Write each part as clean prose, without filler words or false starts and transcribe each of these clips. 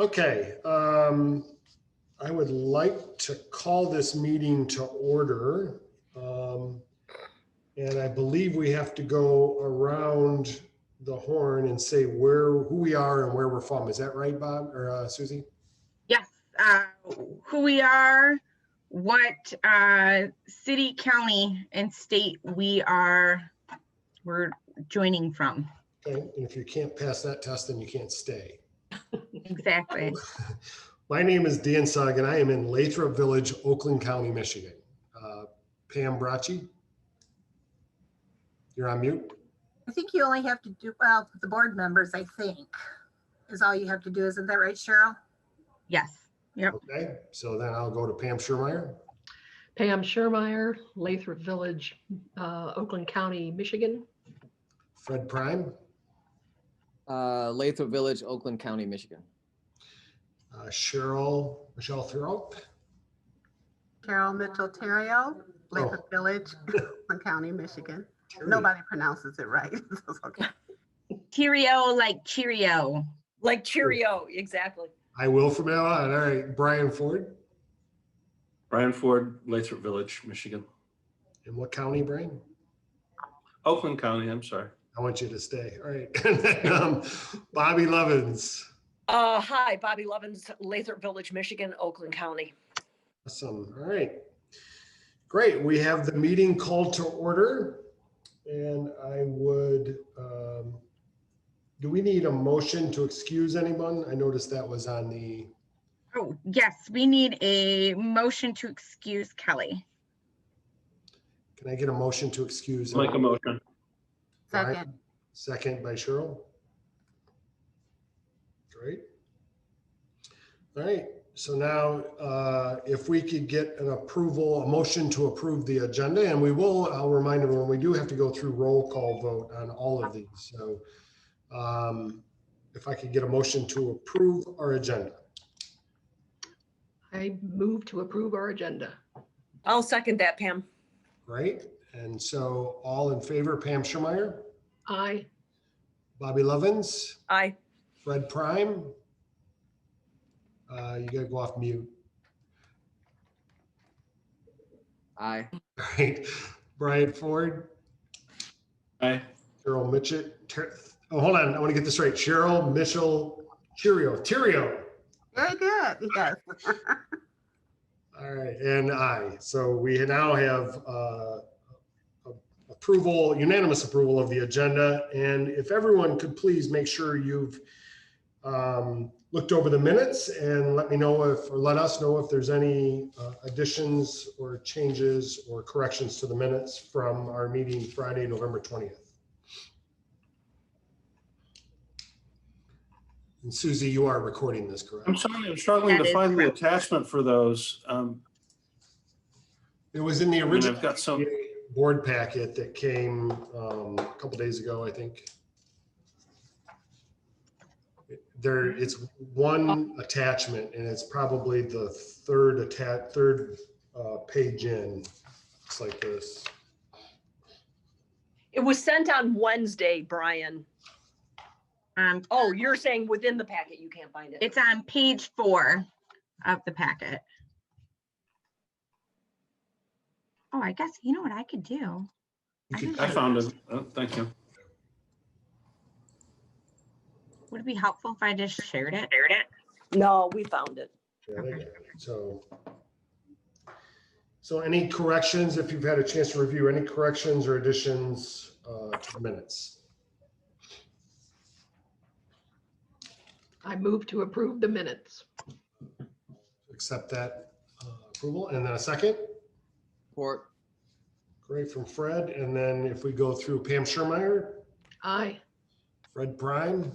Okay, I would like to call this meeting to order. And I believe we have to go around the horn and say who we are and where we're from. Is that right, Bob or Susie? Yes, who we are, what city, county, and state we're joining from. Okay, and if you can't pass that test, then you can't stay. Exactly. My name is Dan Sugg, and I am in Lathrup Village, Oakland County, Michigan. Pam Bracci, you're on mute. I think you only have to do, well, the board members, I think, is all you have to do. Isn't that right, Cheryl? Yes. Yep. Okay, so then I'll go to Pam Schurmeyer. Pam Schurmeyer, Lathrup Village, Oakland County, Michigan. Fred Prime. Lathrup Village, Oakland County, Michigan. Michelle Thurope. Carol Mitchell-Terrio, Lathrup Village, Oakland County, Michigan. Nobody pronounces it right. Okay. Cheerio, like Cheerio. Like Cheerio, exactly. I will from now on. All right, Brian Ford. Brian Ford, Lathrup Village, Michigan. In what county, Brian? Oakland County, I'm sorry. I want you to stay. All right. And then, Bobby Lovins. Hi, Bobby Lovins, Lathrup Village, Michigan, Oakland County. Awesome. All right. Great. We have the meeting called to order. And I would, do we need a motion to excuse anyone? I noticed that was on the. Oh, yes, we need a motion to excuse Kelly. Can I get a motion to excuse? Make a motion. Second. Brian? Second by Cheryl. Great. All right. So now if we could get a motion to approve the agenda, and I'll remind everyone, we do have to go through roll call vote on all of these. So if I could get a motion to approve our agenda. I move to approve our agenda. I'll second that, Pam. Great. And so all in favor, Pam Schurmeyer, Aye. Bobby Lovins, Aye. Fred Prime. You gotta go off mute. Aye. All right. Brian Ford, Aye. Cheryl Mitchell. Oh, hold on. I want to get this right. Cheryl Mitchell Cheerio. Very good. Yes. All right. And aye. So we now have unanimous approval of the agenda. And if everyone could please make sure you've looked over the minutes and let us know if there's any additions or changes or corrections to the minutes from our meeting Friday, November 20th. And Susie, you are recording this, correct? I'm sorry, I'm struggling to find the attachment for those. It was in the original I've got some board packet that came a couple days ago, I think. It's one attachment, and it's probably the third page in. It's like this. It was sent on Wednesday, Brian. Oh, you're saying within the packet you can't find it. It's on page 4 of the packet. Oh, I guess you know what I could do. I found it. Oh, thank you. Would it be helpful if I just shared it? No, we found it. Yeah, they got it. So any corrections, if you've had a chance to review any corrections or additions to the minutes? I move to approve the minutes. Accept that approval, and then a second. Support. Great, from Fred. And then if we go through Pam Schurmeyer, Aye. Fred Prime,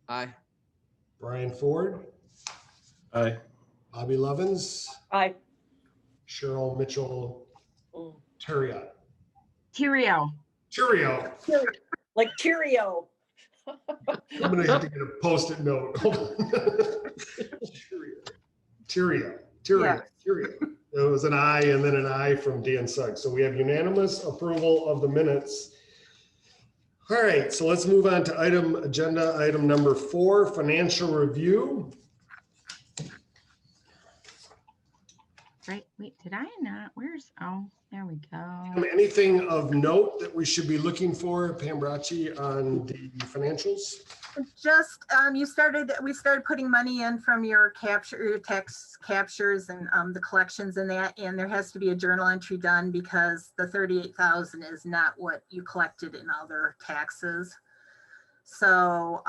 Aye. Brian Ford, Aye. Bobby Lovins, Aye. Cheryl Mitchell Terriot. Cheerio. Cheerio. Like Cheerio. I'm gonna have to get a post-it note. Hold on. Cheerio. It was an I and then an I from Dan Sugg. So we have unanimous approval of the minutes. All right, so let's move on to agenda item number 4, financial review. Right, wait, did I not? Oh, there we go. Anything of note that we should be looking for, Pam Bracci, on the financials? Just, we started putting money in from your tax captures and the collections and that, and there has to be a journal entry done because the 38,000 is not what you collected in other taxes. So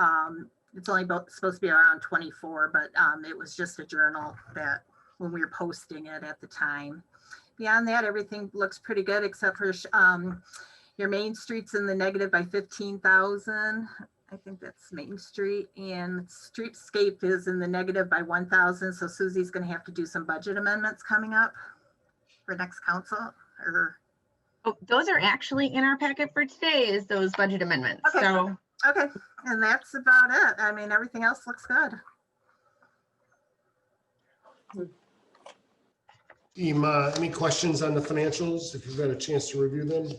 it's only supposed to be around 24, but it was just a journal that when we were posting it at the time. Beyond that, everything looks pretty good except for your Main Street's in the negative by 15,000. I think that's Main Street, and Streetscape is in the negative by 1,000. So Susie's going to have to do some budget amendments coming up for next council. Oh, those are actually in our packet for today, is those budget amendments. Okay. So Okay, and that's about it. I mean, everything else looks good. Team, any questions on the financials, if you've had a chance to review them?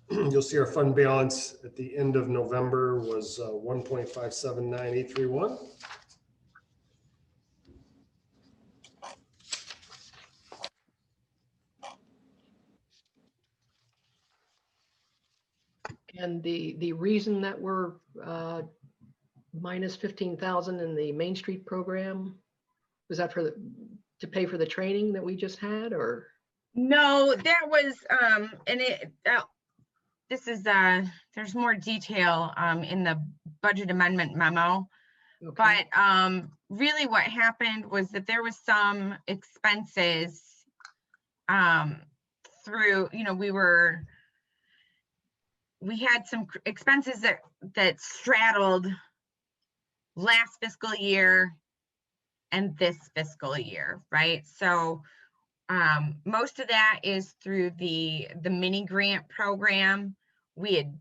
You'll see our fund balance at the end of November was 1.579831. And the reason that we're minus 15,000 in the Main Street program, was that to pay for the training that we just had, or? no, that was, and this is, there's more detail in the budget amendment memo. Okay. But really what happened was that there was some expenses through, we had some expenses that straddled last fiscal year and this fiscal year, right? So most of that is through the mini grant program. We had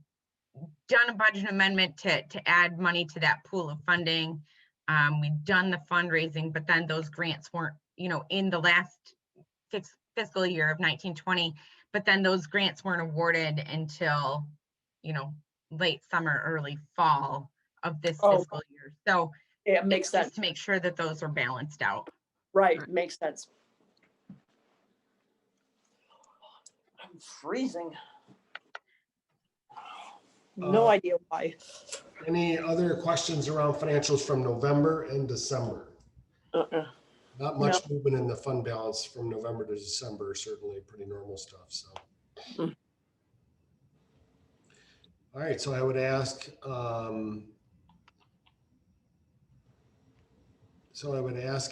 done a budget amendment to add money to that pool of funding. We'd done the fundraising, but then those grants weren't, in the last fiscal year of 1920, but then those grants weren't awarded until, late summer, early fall of this fiscal year. So Yeah, it makes just sense. to make sure that those are balanced out. Right, makes sense. I'm freezing. No idea why. Any other questions around financials from November and December? Not much movement in the fund balance from November to December, certainly pretty normal stuff. So, all right. So I would ask.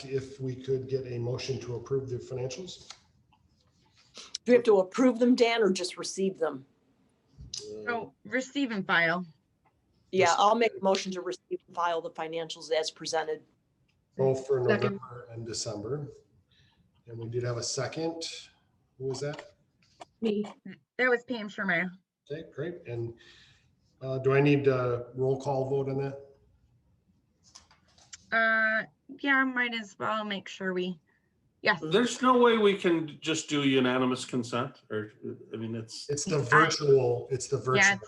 If we could get a motion to approve the financials. Do we have to approve them, Dan, or just receive them? So receive and file. Yeah, I'll make a motion to receive and file the financials as presented. Both for November and December. And we did have a second. Who was that? Me. That was Pam Shermer. Okay, great. And do I need a roll call vote on that? Yeah, I might as well make sure yes. There's no way we can just do unanimous consent, or, I mean, it's the virtual, Yeah,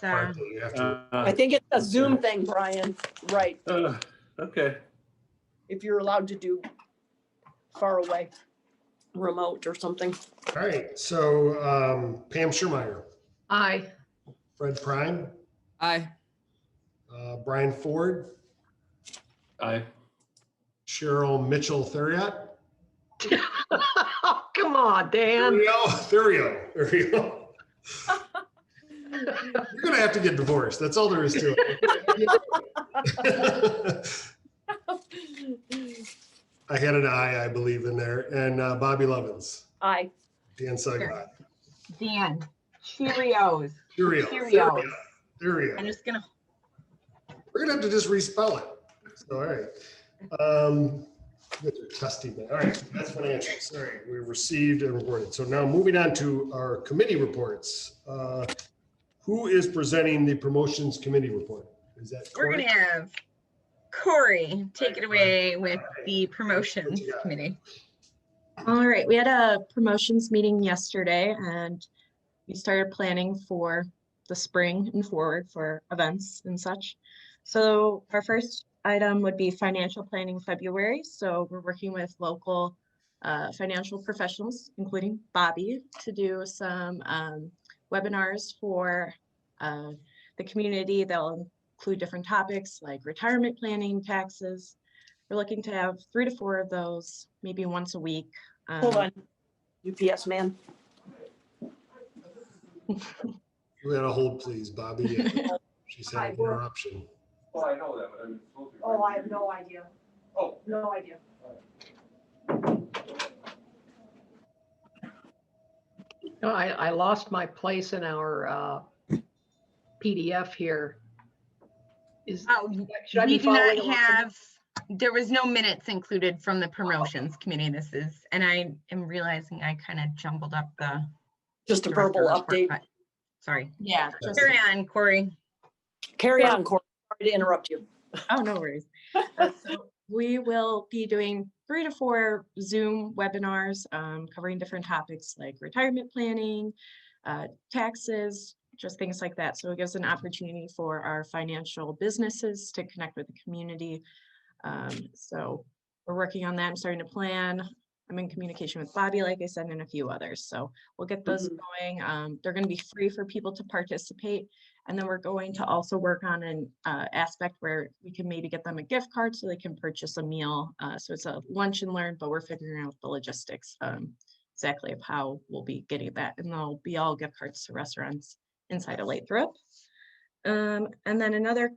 part that you have to. I think it's a Zoom thing, Brian. Right. okay. If you're allowed to do far away, remote or something. All right, so Pam Schermeyer, Aye. Fred Prime, Aye. Brian Ford, Aye. Cheryl Mitchell Theriot. Come on, Dan. There we go. You're gonna have to get divorced. That's all there is to it. I had an I, I believe, in there. And Bobby Lovins. Aye. Dan Sugg. Dan. Cheerios. Cheerios. There we go. I'm just gonna. We're gonna have to just respell it. So, all right. You guys are testing that. All right, that's financials. All right, we received and reported. So now moving on to our committee reports. Who is presenting the promotions committee report? Is that Corey? We're gonna have Corey take it away with the promotions committee. All right, we had a promotions meeting yesterday and we started planning for the spring and forward for events and such. So our first item would be financial planning February. So we're working with local financial professionals, including Bobby, to do some webinars for the community. They'll include different topics like retirement planning, taxes. We're looking to have 3 to 4 of those, maybe once a week. Hold on, UPS man. We gotta hold, please, Bobby. She's had an interruption. Well, I know that, but I'm. Oh, I have no idea. Oh. No idea. No, I lost my place in our PDF here. Oh, Should I we be do not following along? have, there was no minutes included from the promotions committee. This is, and I am realizing I kind of jumbled up the. Just a director verbal report, update. but- Sorry. Yeah. Just, Carry on, Corey. Carry on, Cory. Sorry to interrupt you. oh, no worries. So we will be doing 3 to 4 Zoom webinars covering different topics like retirement planning, taxes, just things like that. So it gives an opportunity for our financial businesses to connect with the community. So we're working on that. I'm starting to plan. I'm in communication with Bobby, like I said, and a few others. So we'll get those going. They're going to be free for people to participate. And then we're going to also work on an aspect where we can maybe get them a gift card so they can purchase a meal. So it's a lunch and learn, but we're figuring out the logistics exactly of how we'll be getting that. And they'll be all gift cards to restaurants inside of Lathrup. And then another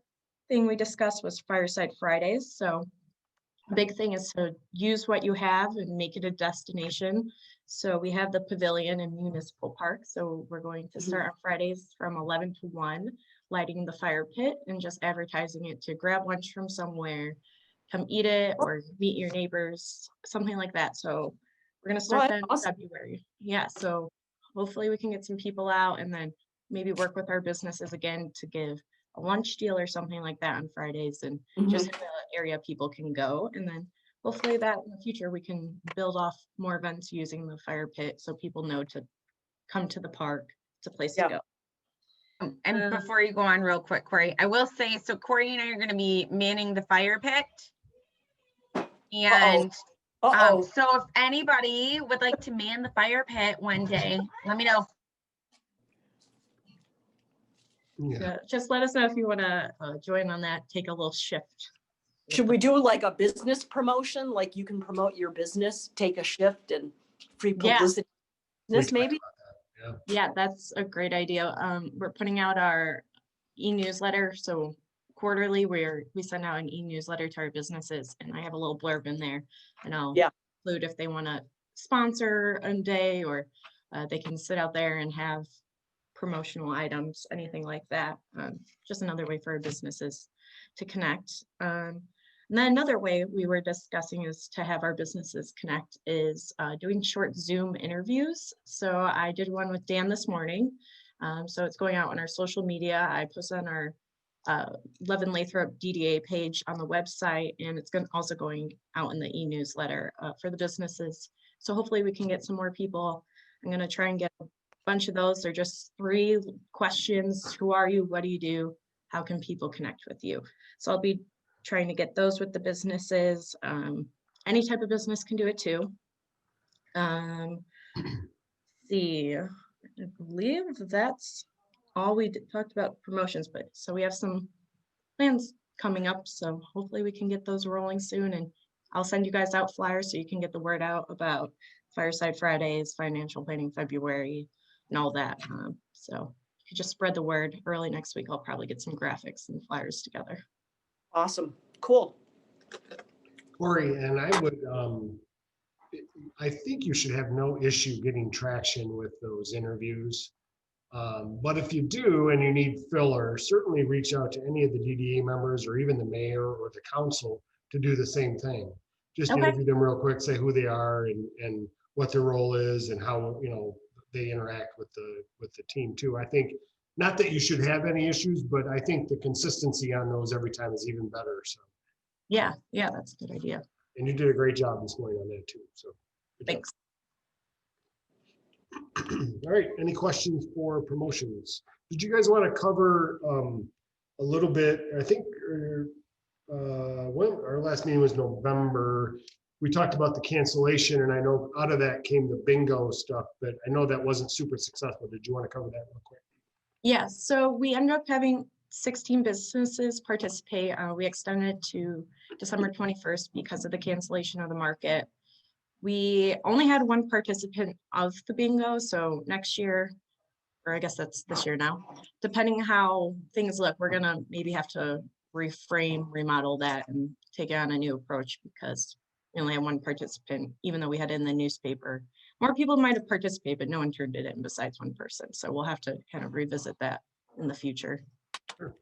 thing we discussed was Fireside Fridays. So big thing is to use what you have and make it a destination. So we have the pavilion in Municipal Park. So we're going to start on Fridays from 11 to 1, lighting the fire pit and just advertising it to grab lunch from somewhere, come eat it or meet your neighbors, something like that. So we're going to start that in February. Yeah. So hopefully we can get some people out and then maybe work with our businesses again to give a lunch deal or something like that on Fridays and just have an area people can go. And then hopefully that in the future we can build off more events using the fire pit so people know to come to the park. It's a place to go. And before you go on real quick, Corey, I will say, so Corey and I are going to be manning the fire pit. And so if anybody would like to man the fire pit one day, let me know. Yeah. Just let us know if you want to join on that, take a little shift. Should we do like a business promotion? Like you can promote your business, take a shift and free publicity. This maybe? Yeah, that's a great idea. We're putting out our e-newsletter. So quarterly we send out an e-newsletter to our businesses and I have a little blurb in there and I'll include if they want to sponsor a day or they can sit out there and have promotional items, anything like that. Just another way for our businesses to connect. And then another way we were discussing is to have our businesses connect is doing short Zoom interviews. So I did one with Dan this morning. So it's going out on our social media. I posted on our 11 Lathrup DDA page on the website, and it's also going out in the e-newsletter for the businesses. So hopefully we can get some more people. I'm going to try and get bunch of those. They're just 3 questions. Who are you? What do you do? How can people connect with you? So I'll be trying to get those with the businesses. Any type of business can do it too. See, I believe that's all we talked about promotions, but so we have some plans coming up. So hopefully we can get those rolling soon and I'll send you guys out flyers so you can get the word out about Fireside Fridays, Financial Planning February, and all that. So you just spread the word. Early next week, I'll probably get some graphics and flyers together. Awesome. Cool. Corey, and I would, I think you should have no issue getting traction with those interviews. But if you do and you need filler, certainly reach out to any of the DDA members or even the mayor or the council to do the same thing. Just interview them real quick, say who they are and what their role is and how, they interact with the team too. I think, not that you should have any issues, but I think the consistency on those every time is even better. So yeah, that's a good idea. And you did a great job this morning on that too. So thanks. All right, any questions for promotions? Did you guys want to cover a little bit, I think, when our last meeting was November, we talked about the cancellation, and I know out of that came the bingo stuff, but I know that wasn't super successful. Did you want to cover that real quick? Yes, so we ended up having 16 businesses participate. We extended it to December 21st because of the cancellation of the market. We only had one participant of the bingo, so next year, or I guess that's this year now, depending how things look, we're gonna maybe have to reframe, remodel that and take on a new approach because we only had one participant, even though we had it in the newspaper. More people might have participated, but no one turned it in besides one person. So we'll have to kind of revisit that in the future. Sure.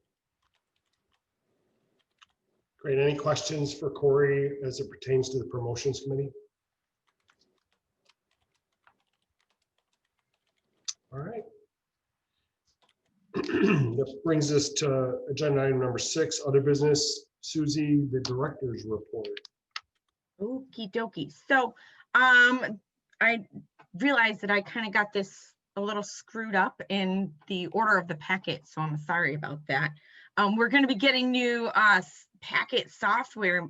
Great. Any questions for Corey as it pertains to the promotions committee? All right. That brings us to agenda item number 6, other business. Susie, the director's report. Okie dokie. So I realized that I kind of got this a little screwed up in the order of the packet, so I'm sorry about that. We're going to be getting new packet software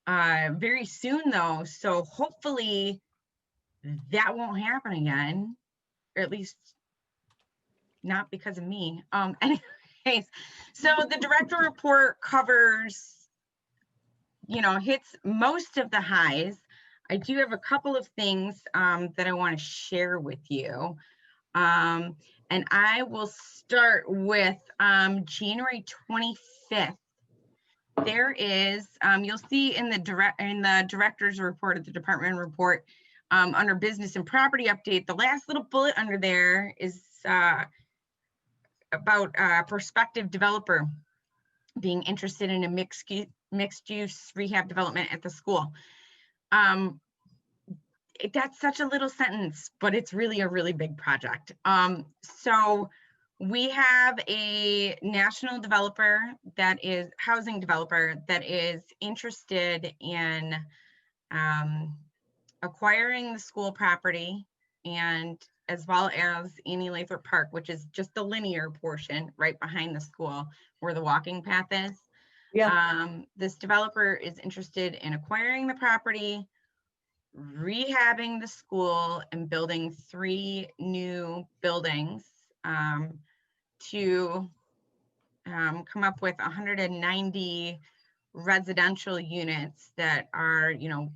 very soon though, so hopefully that won't happen again, or at least not because of me. Anyways, so the director report covers, you know, hits most of the highs. I do have a couple of things that I want to share with you. And I will start with January 25th. There is, you'll see in the director's report, of the department report, under business and property update, the last little bullet under there is about a prospective developer being interested in a mixed use rehab development at the school. That's such a little sentence, but it's really a really big project. So we have a national developer that is housing developer that is interested in acquiring the school property, and as well as Lathrup Park, which is just the linear portion right behind the school where the walking path is. Yeah. This developer is interested in acquiring the property, rehabbing the school, and building 3 new buildings to come up with 190 residential units that are, you know,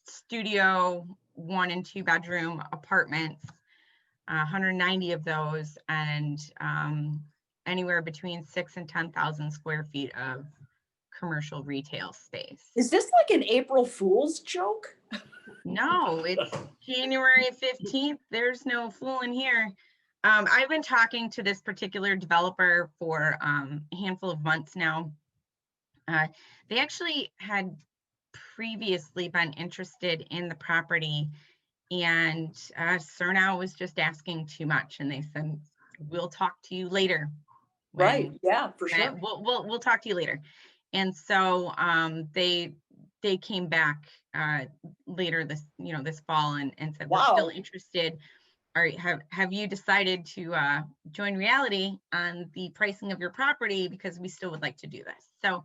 studio 1 and 2 bedroom apartments, 190 of those, and anywhere between 6,000 and 10,000 square feet of commercial retail space. Is this like an April Fool's joke? No, it's January 15th. There's no fooling here. I've been talking to this particular developer for a handful of months now. They actually had previously been interested in the property, and Cernow was just asking too much, and they said, we'll talk to you later. Right, yeah, for sure. We'll talk to you later. And so they came back later this fall and said, we're still interested. Have you decided to join reality on the pricing of your property, because we still would like to do this. So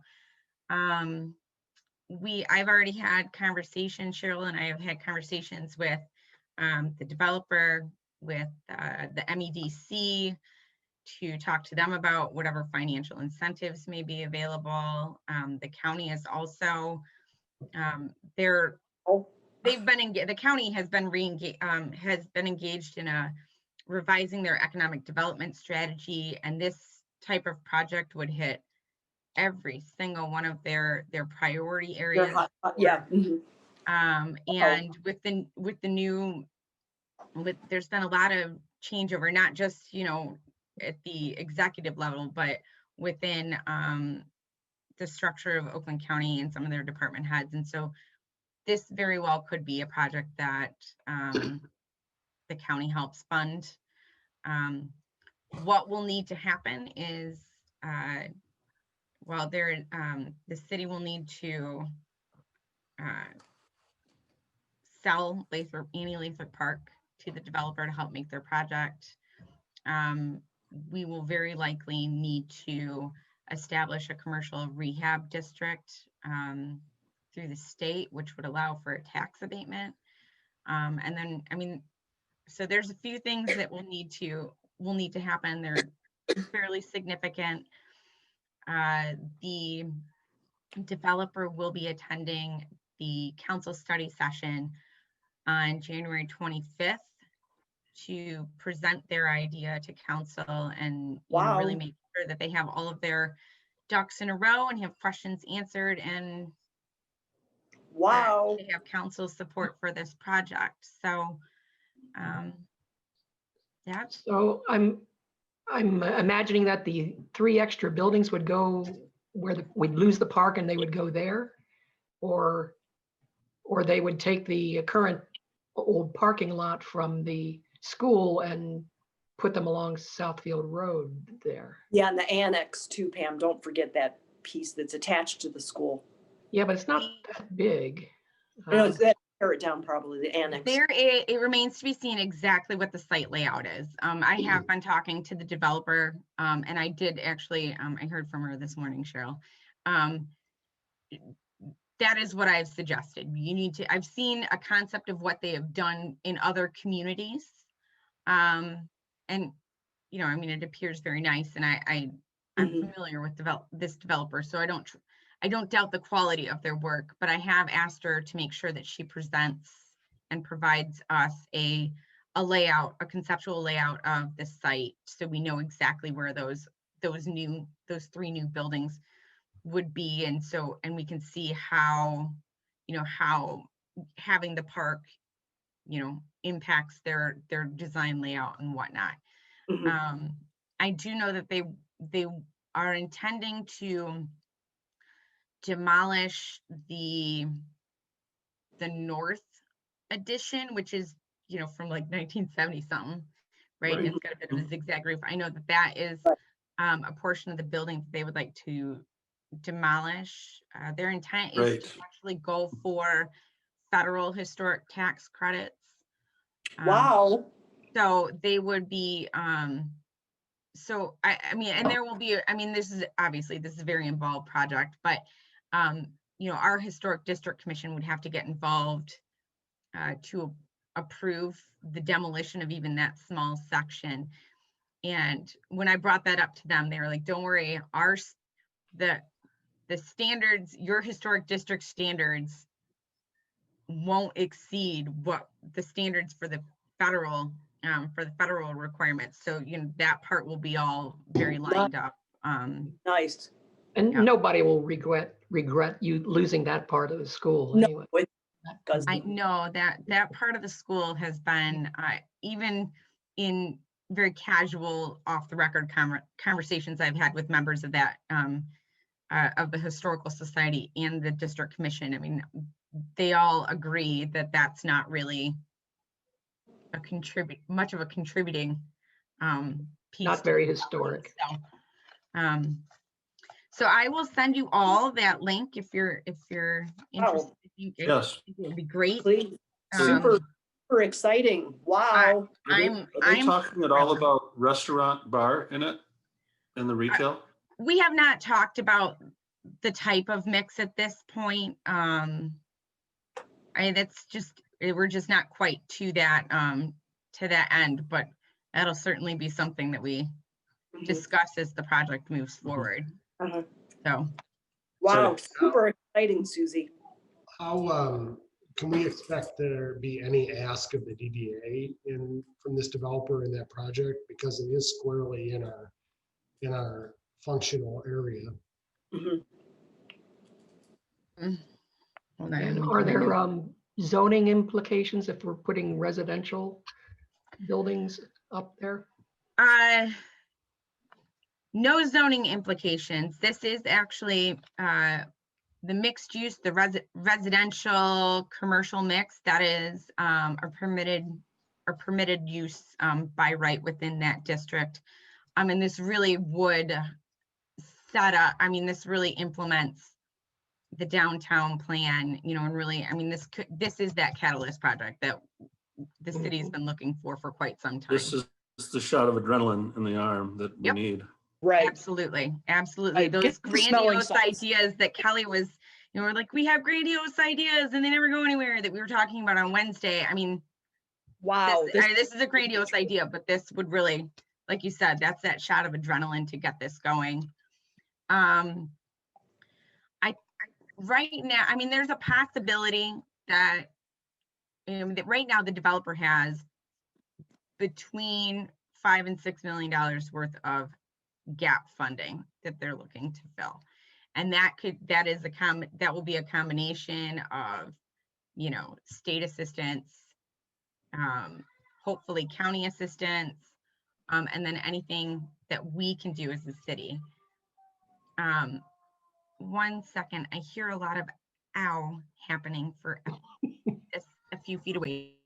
I've already had conversations, Cheryl and I have had conversations with the developer, with the MEDC, to talk to them about whatever financial incentives may be available. The county is also the county has been engaged in revising their economic development strategy, and this type of project would hit every single one of their priority areas. Yeah. And there's been a lot of changeover, not just, you know, at the executive level, but within the structure of Oakland County and some of their department heads. And so this very well could be a project that the county helps fund. What will need to happen is, the city will need to sell Lathrup Park to the developer to help make their project. We will very likely need to establish a commercial rehab district through the state, which would allow for a tax abatement. And then, I mean, so there's a few things that will need to happen. They're fairly significant. The developer will be attending the council study session on January 25th to present their idea to council and really Wow. make sure that they have all of their ducks in a row and have questions answered, and Wow. they have council support for this project. So yeah. So I'm imagining that the 3 extra buildings would go where we'd lose the park and they would go there, or they would take the current old parking lot from the school and put them along Southfield Road there. Yeah, and the annex too, Pam. Don't forget that piece that's attached to the school. Yeah, but it's not that big. No, that tear it down probably, the annex. It remains to be seen exactly what the site layout is. I have been talking to the developer, and I did actually, I heard from her this morning, Cheryl. That is what I've suggested. I've seen a concept of what they have done in other communities. And, I mean, it appears very nice, and I'm familiar with this developer, so I don't doubt the quality of their work, but I have asked her to make sure that she presents and provides us a conceptual layout of the site, so we know exactly where those 3 new buildings would be, and we can see how having the park impacts their design layout and whatnot. I do know that they are intending to demolish the north addition, which is from like 1970 something, right? And it's got a bit of a zigzag roof. I know that is a portion of the building that they would like to demolish. Their intent is to actually go for federal historic tax credits. Wow. So they would be so I mean, and there will be, I mean, this is a very involved project, but our historic district commission would have to get involved to approve the demolition of even that small section. And when I brought that up to them, they were like, don't worry, the standards, your historic district standards won't exceed what the standards for the federal requirements. So, that part will be all very lined up. Nice. And nobody will regret you losing that part of the school anyway. I know that part of the school has been, even in very casual off the record conversations I've had with members of that, of the Historical Society and the District Commission. I mean, they all agree that that's not really much of a contributing piece. Not very historic. So I will send you all that link if you're interested. Yes. It would be great. Please. Super exciting. Wow. Are they talking at all about restaurant bar in it, in the retail? We have not talked about the type of mix at this point. We're just not quite to that end, but that'll certainly be something that we discuss as the project moves forward. So, wow, super exciting, Susie. How can we expect there be any ask of the DDA from this developer in that project, because it is squarely in our functional area? And are there zoning implications if we're putting residential buildings up there? No zoning implications. This is actually the mixed use, the residential commercial mix that is a permitted use by right within that district. And this really would set up, this really implements the downtown plan, and really, this is that catalyst project that the city's been looking for quite some time. This is the shot of adrenaline in the arm that we Yep. need. Right. Absolutely, absolutely. Right, Those get the smelling grandiose salts. ideas that Kelly was, we're like, we have grandiose ideas and they never go anywhere, that we were talking about on Wednesday. I mean, Wow. this is a grandiose idea, but this would really, like you said, that's that shot of adrenaline to get this going. Right now, I mean, there's a possibility that, that right now the developer has between $5 and $6 million worth of gap funding that they're looking to fill. And that will be a combination of, state assistance, hopefully county assistance, and then anything that we can do as a city. 1 second, I hear a lot of ow happening for a few feet away.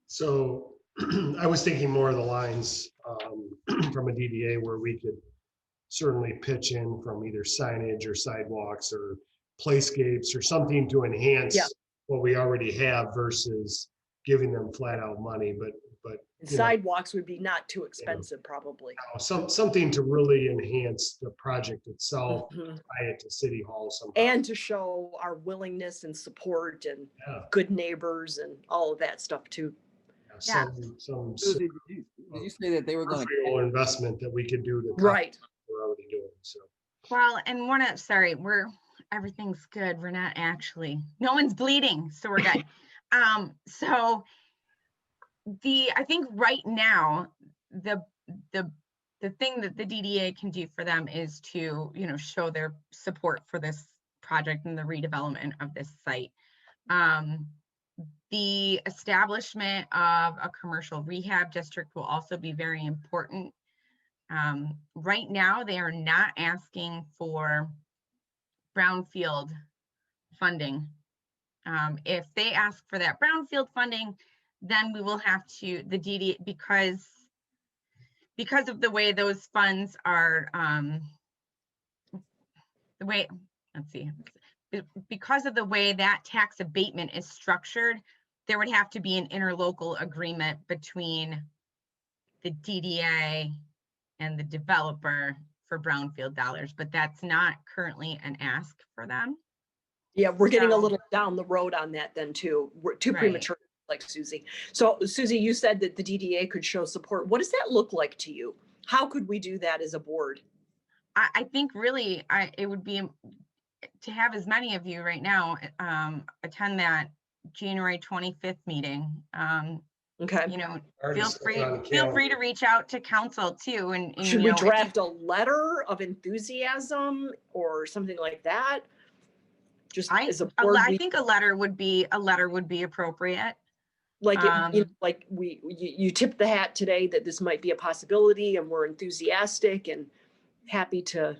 So I was thinking more of the lines from a DDA where we could certainly pitch in from either signage or sidewalks or playscapes or something to enhance Yeah. what we already have versus giving them flat out money, but Sidewalks would be not too expensive, probably. something to really enhance the project itself, Mhm. tie it to City Hall somehow. And to show our willingness and support and Yeah. good neighbors and all of that stuff too. Some Susie, did you say that they were going peripheral investment that we could do to Right. we're already doing. So Well, and everything's good. We're not actually, no one's bleeding, so we're good. So I think right now, the thing that the DDA can do for them is to, show their support for this project and the redevelopment of this site. The establishment of a commercial rehab district will also be very important. Right now, they are not asking for brownfield funding. If they ask for that brownfield funding, then we will have to, the DDA, because of the way those funds are, because of the way that tax abatement is structured, there would have to be an interlocal agreement between the DDA and the developer for brownfield dollars, but that's not currently an ask for them. Yeah, we're getting a So- little down the road on that then too. We're too Right. premature, like Susie. So Susie, you said that the DDA could show support. What does that look like to you? How could we do that as a board? I think really, it would be to have as many of you right now attend that January 25th meeting. Okay. already Feel set it on the free calendar. to reach out to council too. And Should we draft a letter of enthusiasm or something like that? Just as a board, I think a letter would be appropriate. like like you tipped the hat today that this might be a possibility, and we're enthusiastic and happy to.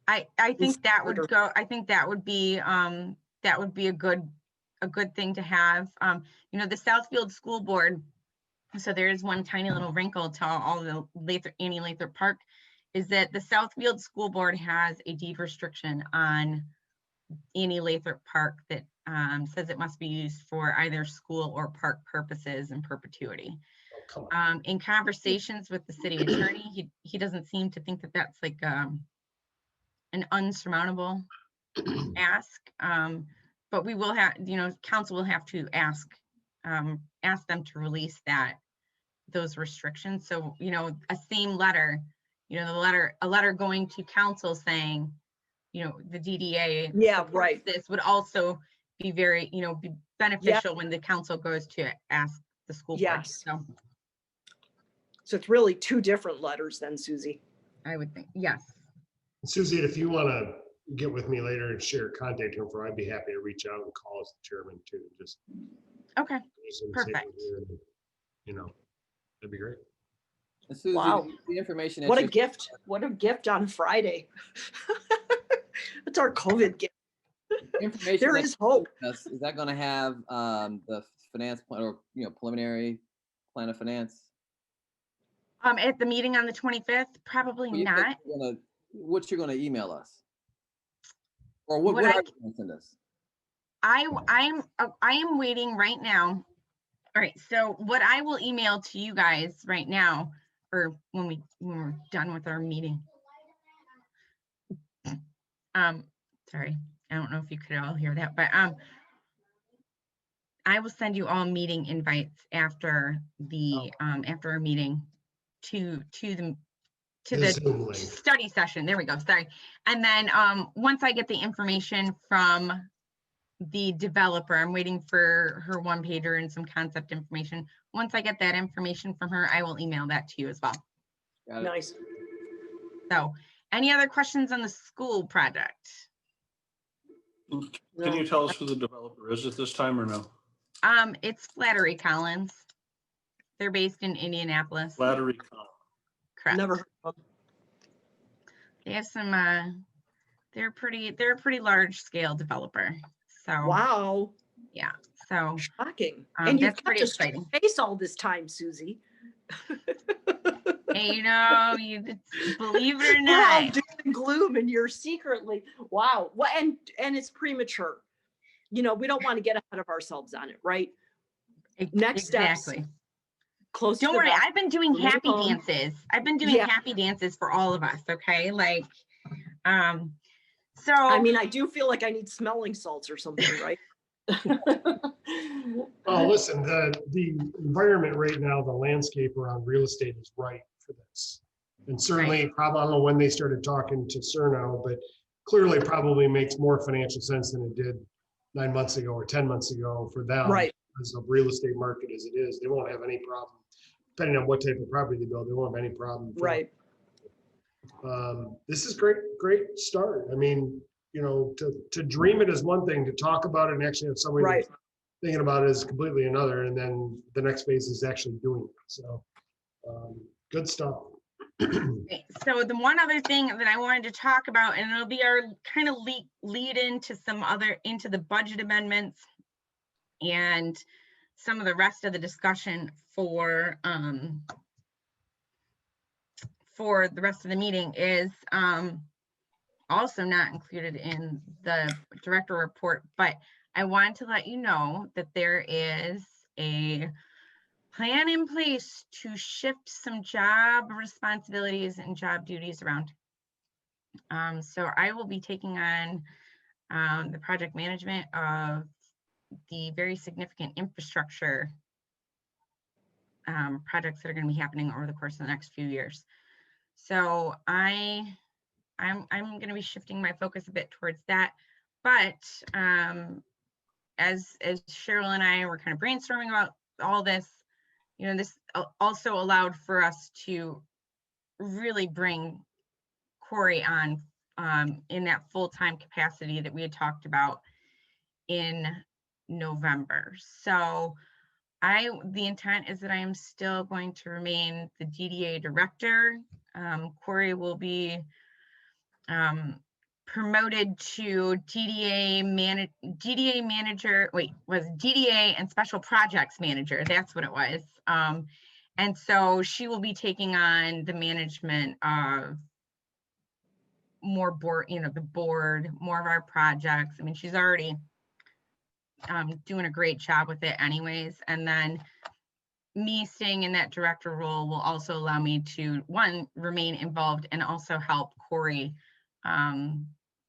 I think that would go. I think that would be a good thing to have. The Southfield School Board. So there is one tiny little wrinkle to all the Annie Lathrup Park, is that the Southfield School Board has a deed restriction on Annie Lathrup Park that says it must be used for either school or park purposes in perpetuity. Oh, come on. In conversations with the city attorney, he doesn't seem to think that that's like an unsurmountable ask. But we will have, council will have to ask them to release those restrictions. So, a same letter, a letter going to council saying, the DDA. Yeah, supports right. This would also be very, be beneficial when the council goes to ask the school board. Yes. So it's really two different letters then, Susie. I would think, yes. Susie, if you want to get with me later and share contact info, I'd be happy to reach out and call as the chairman too. Just Okay, use them, say perfect. we're here, and, that'd be great. And Susie, Wow. the information. that What a you- gift. What a gift on Friday. It's our COVID gift. the information There that is you hope. gave us, is that going to have the finance plan or preliminary plan of finance? At the meeting on the 25th, probably Well, you said not. what you're going to email us, or what What are I you going to send us? I am waiting right now. All right, so what I will email to you guys right now, or when we're done with our meeting. Sorry, I don't know if you could all hear that, but I will send you all meeting invites after the after our meeting to the Zoom link. study session. There we go. Sorry. And then once I get the information from the developer, I'm waiting for her one pager and some concept information. Once I get that information from her, I will email that to you as well. Got it. Nice. So any other questions on the school project? Can you tell us who the developer is at this time or no? It's Flattery Collins. They're based in Indianapolis. Flattery. Correct. Never heard of them. They have some they're a pretty large scale developer. So Wow. yeah. So Shocking. And you've that's kept pretty a straight exciting. face all this time, Susie. Hey, you know, you believe it or We're all not. doom and gloom and you're secretly, wow. Well, and it's premature. You know, we don't want to get ahead of ourselves on it, right? Next steps. Exactly. Close Don't to the worry, vest. I've been doing Bring it happy home. dances. I've been doing Yeah. happy dances for all of us, okay? Like, so I mean, I do feel like I need smelling salts or something, right? Well, listen, the environment right now, the landscape around real estate is right for this. And certainly, probably, I don't know when they started talking to Cerno, but clearly probably makes more financial sense than it did 9 months ago or 10 months ago for them. Right. As a real estate market as it is, they won't have any problem. Depending on what type of property they build, they won't have any problem. Right. This is great start. I mean, you know, to dream it is one thing, to talk about it and actually have somebody Right. that's thinking about it is completely another. And then the next phase is actually doing it. So good stuff. okay, so the one other thing that I wanted to talk about, and it'll be our kind of lead into into the budget amendments and some of the rest of the discussion for the rest of the meeting, is also not included in the director report, but I want to let you know that there is a plan in place to shift some job responsibilities and job duties around. So I will be taking on the project management of the very significant infrastructure projects that are going to be happening over the course of the next few years. So I'm going to be shifting my focus a bit towards that. But as Cheryl and I were kind of brainstorming about all this, you know, this also allowed for us to really bring Corey on in that full-time capacity that we had talked about in November. So the intent is that I am still going to remain the DDA director. Corey will be promoted to DDA manager. Wait, was DDA and special projects manager. That's what it was. And so she will be taking on the management of more board, you know, the board, more of our projects. I mean, she's already doing a great job with it anyways. And then me staying in that director role will also allow me to, one, remain involved and also help Corey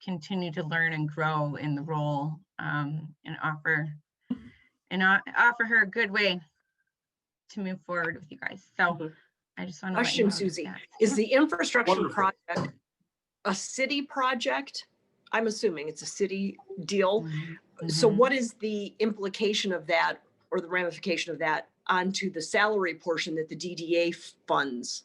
continue to learn and grow in the role, and offer her a good way to move forward with you guys. So I just want to let you know. Question, Susie, is the infrastructure Wonderful. project a city project? I'm assuming it's a city deal. So what is the implication of that, or the ramification of that onto the salary portion that the DDA funds?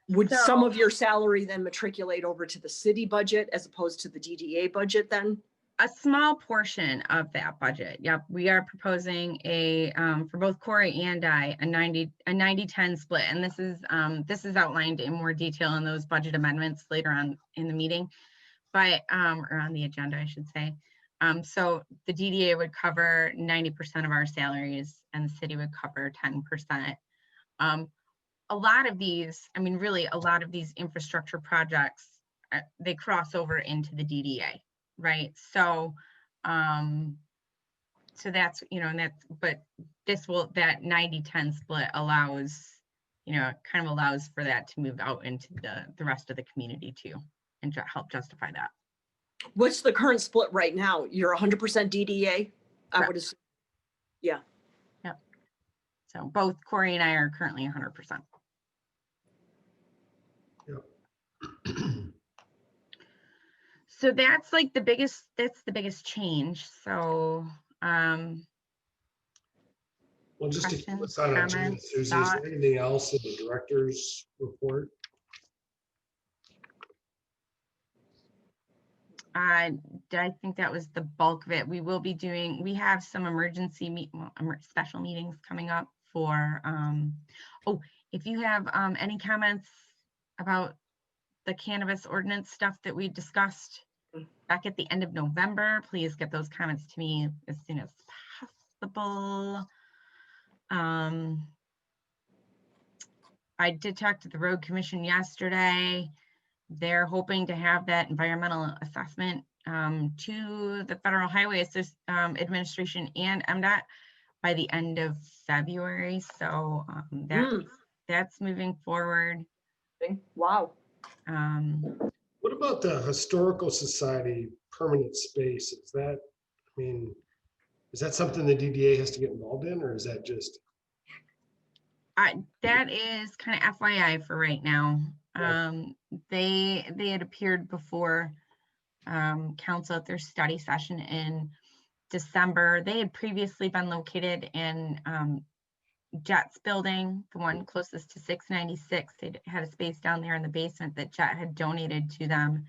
Would some of your salary then matriculate over to the city budget as opposed to the DDA budget then? A small portion of that budget. Yep, we are proposing a for both Corey and I a 90-10 split, and this is outlined in more detail in those budget amendments later on in the meeting, but or on the agenda, I should say. So the DDA would cover 90% of our salaries, and the city would cover 10%. A lot of these, I mean, really, a lot of these infrastructure projects, they cross over into the DDA. Right. So So that's, and that's, but that 90-10 split allows, kind of allows for that to move out into the rest of the community too, and help justify that. What's the current split right now? You're 100% DDA? I would assume. Yeah. Yep. So both Corey and I are currently 100%. So that's like the biggest change. So, Well, just to keep questions, us on agenda, comments, Susie, is there thoughts? anything else in the director's report? I think that was the bulk of it. We have some special meetings coming up for, if you have any comments about the cannabis ordinance stuff that we discussed back at the end of November, please get those comments to me as soon as possible. I did talk to the road commission yesterday. They're hoping to have that environmental assessment to the Federal Highway Administration and MDOT by the end of February. So that's moving forward. Wow. What about the Historical Society permanent space? Is that something the DDA has to get involved in, or is that just? That is kind of FYI for right now. They had appeared before council at their study session in December. They had previously been located in Jet's building, the one closest to 696. They had a space down there in the basement that Jet had donated to them.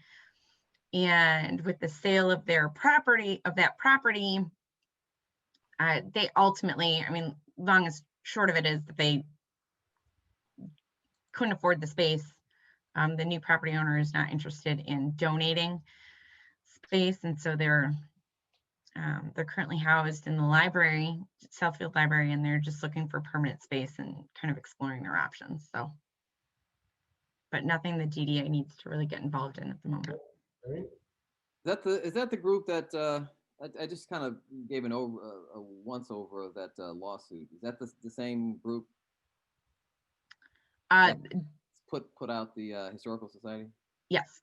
And with the sale of that property, they ultimately, long and short of it is that they couldn't afford the space. The new property owner is not interested in donating space, and so they're currently housed in the library, Southfield Library, and they're just looking for permanent space and kind of exploring their options. So, but nothing the DDA needs to really get involved in at the moment. All right. Is that the group that I just kind of gave a once over of that lawsuit? Is that the same group? Put out the Historical Society? Yes.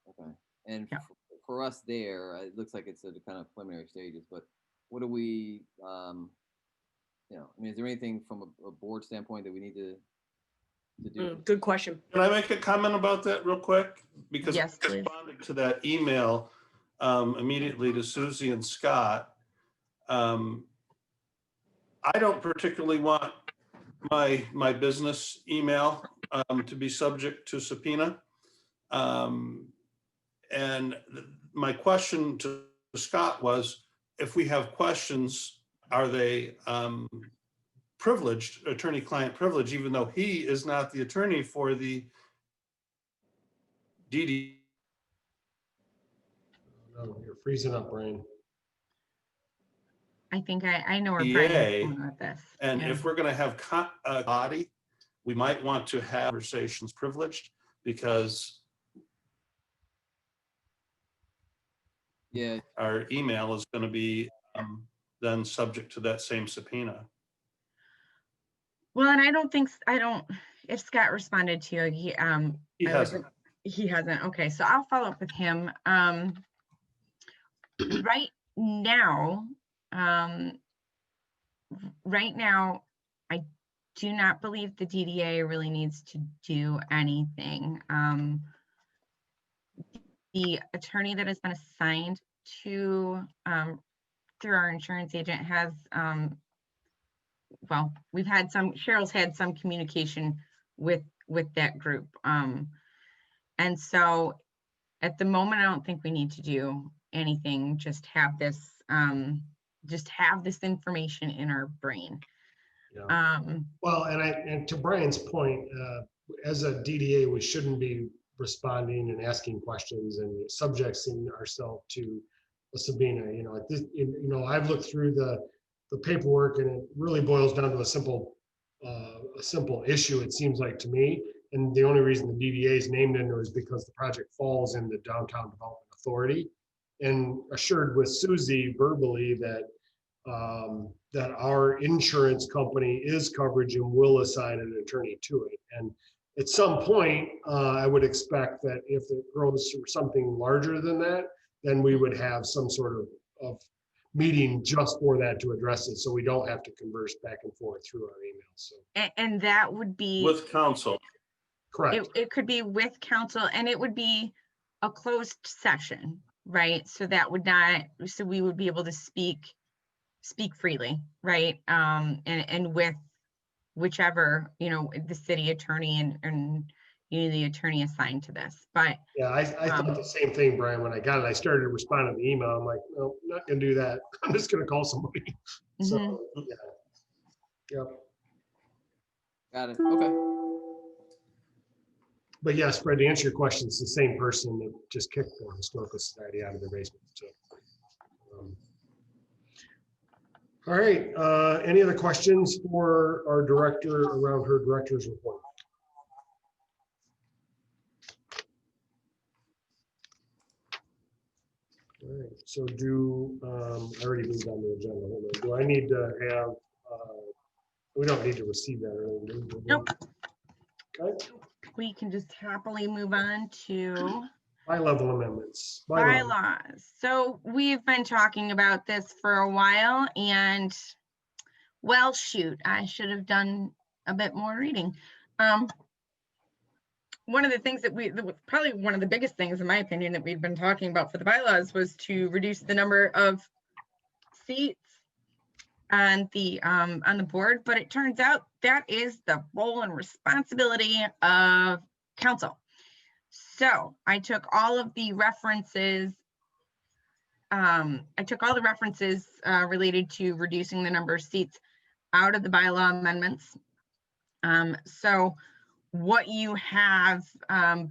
Okay. And yeah. For us there, it looks like it's at the kind of preliminary stages, but what do we, is there anything from a board standpoint that we need to do? Good question. Can I make a comment about that real quick? Because yes, I responded to that email immediately to Susie and Scott. I don't particularly want my business email to be subject to subpoena. And my question to Scott was, if we have questions, are they privileged, attorney-client privilege, even though he is not the attorney for the DD? No, you're freezing up, Brian. I think I know where Brian's going with this. And if we're going to have a body, we might want to have conversations privileged, because our email is going to be then subject to that same subpoena. Well, and I don't, if Scott responded to you, He hasn't. He hasn't. Okay, so I'll follow up with him. Right now, I do not believe the DDA really needs to do anything. The attorney that has been assigned to through our insurance agent has Cheryl's had some communication with that group, and so at the moment I don't think we need to do anything. Just have this information in our brain. Yeah. Well, and to Brian's point, as a DDA, we shouldn't be responding and asking questions and subjecting ourselves to a subpoena. I've looked through the paperwork, and it really boils down to a simple issue, it seems like to me. And the only reason the DDA is named in there is because the project falls in the Downtown Development Authority. and assured with Susie verbally that that our insurance company is coverage and will assign an attorney to it. And at some point, I would expect that if it grows to something larger than that, then we would have some sort of meeting just for that to address it, so we don't have to converse back and forth through our emails. So And that would be, With counsel. correct. it could be with counsel, and it would be a closed session, right? So that would not, so we would be able to speak freely, right? And with whichever, the city attorney and the attorney assigned to this. But Yeah, I thought the same thing, Brian, when I got it. I started to respond to the email. I'm like, no, I'm not gonna do that. I'm just gonna call somebody. So, yeah. Yep. Got it. Okay. But yes, Fred, to answer your question, it's the same person that just kicked the Historical Society out of their basement. So, all right. Any other questions for our director around her director's report? All right. So I already moved on the agenda. Hold on. Do I need to have? We don't need to receive that or anything. Do we? Nope. Okay. We can just happily move on to High-level amendments. bylaws. So we've been talking about this for a while, and well, shoot, I should have done a bit more reading. One of the things probably one of the biggest things, in my opinion, that we've been talking about for the bylaws was to reduce the number of seats on the board, but it turns out that is the role and responsibility of council. So I took all of the references. Related to reducing the number of seats out of the bylaw amendments. So what you have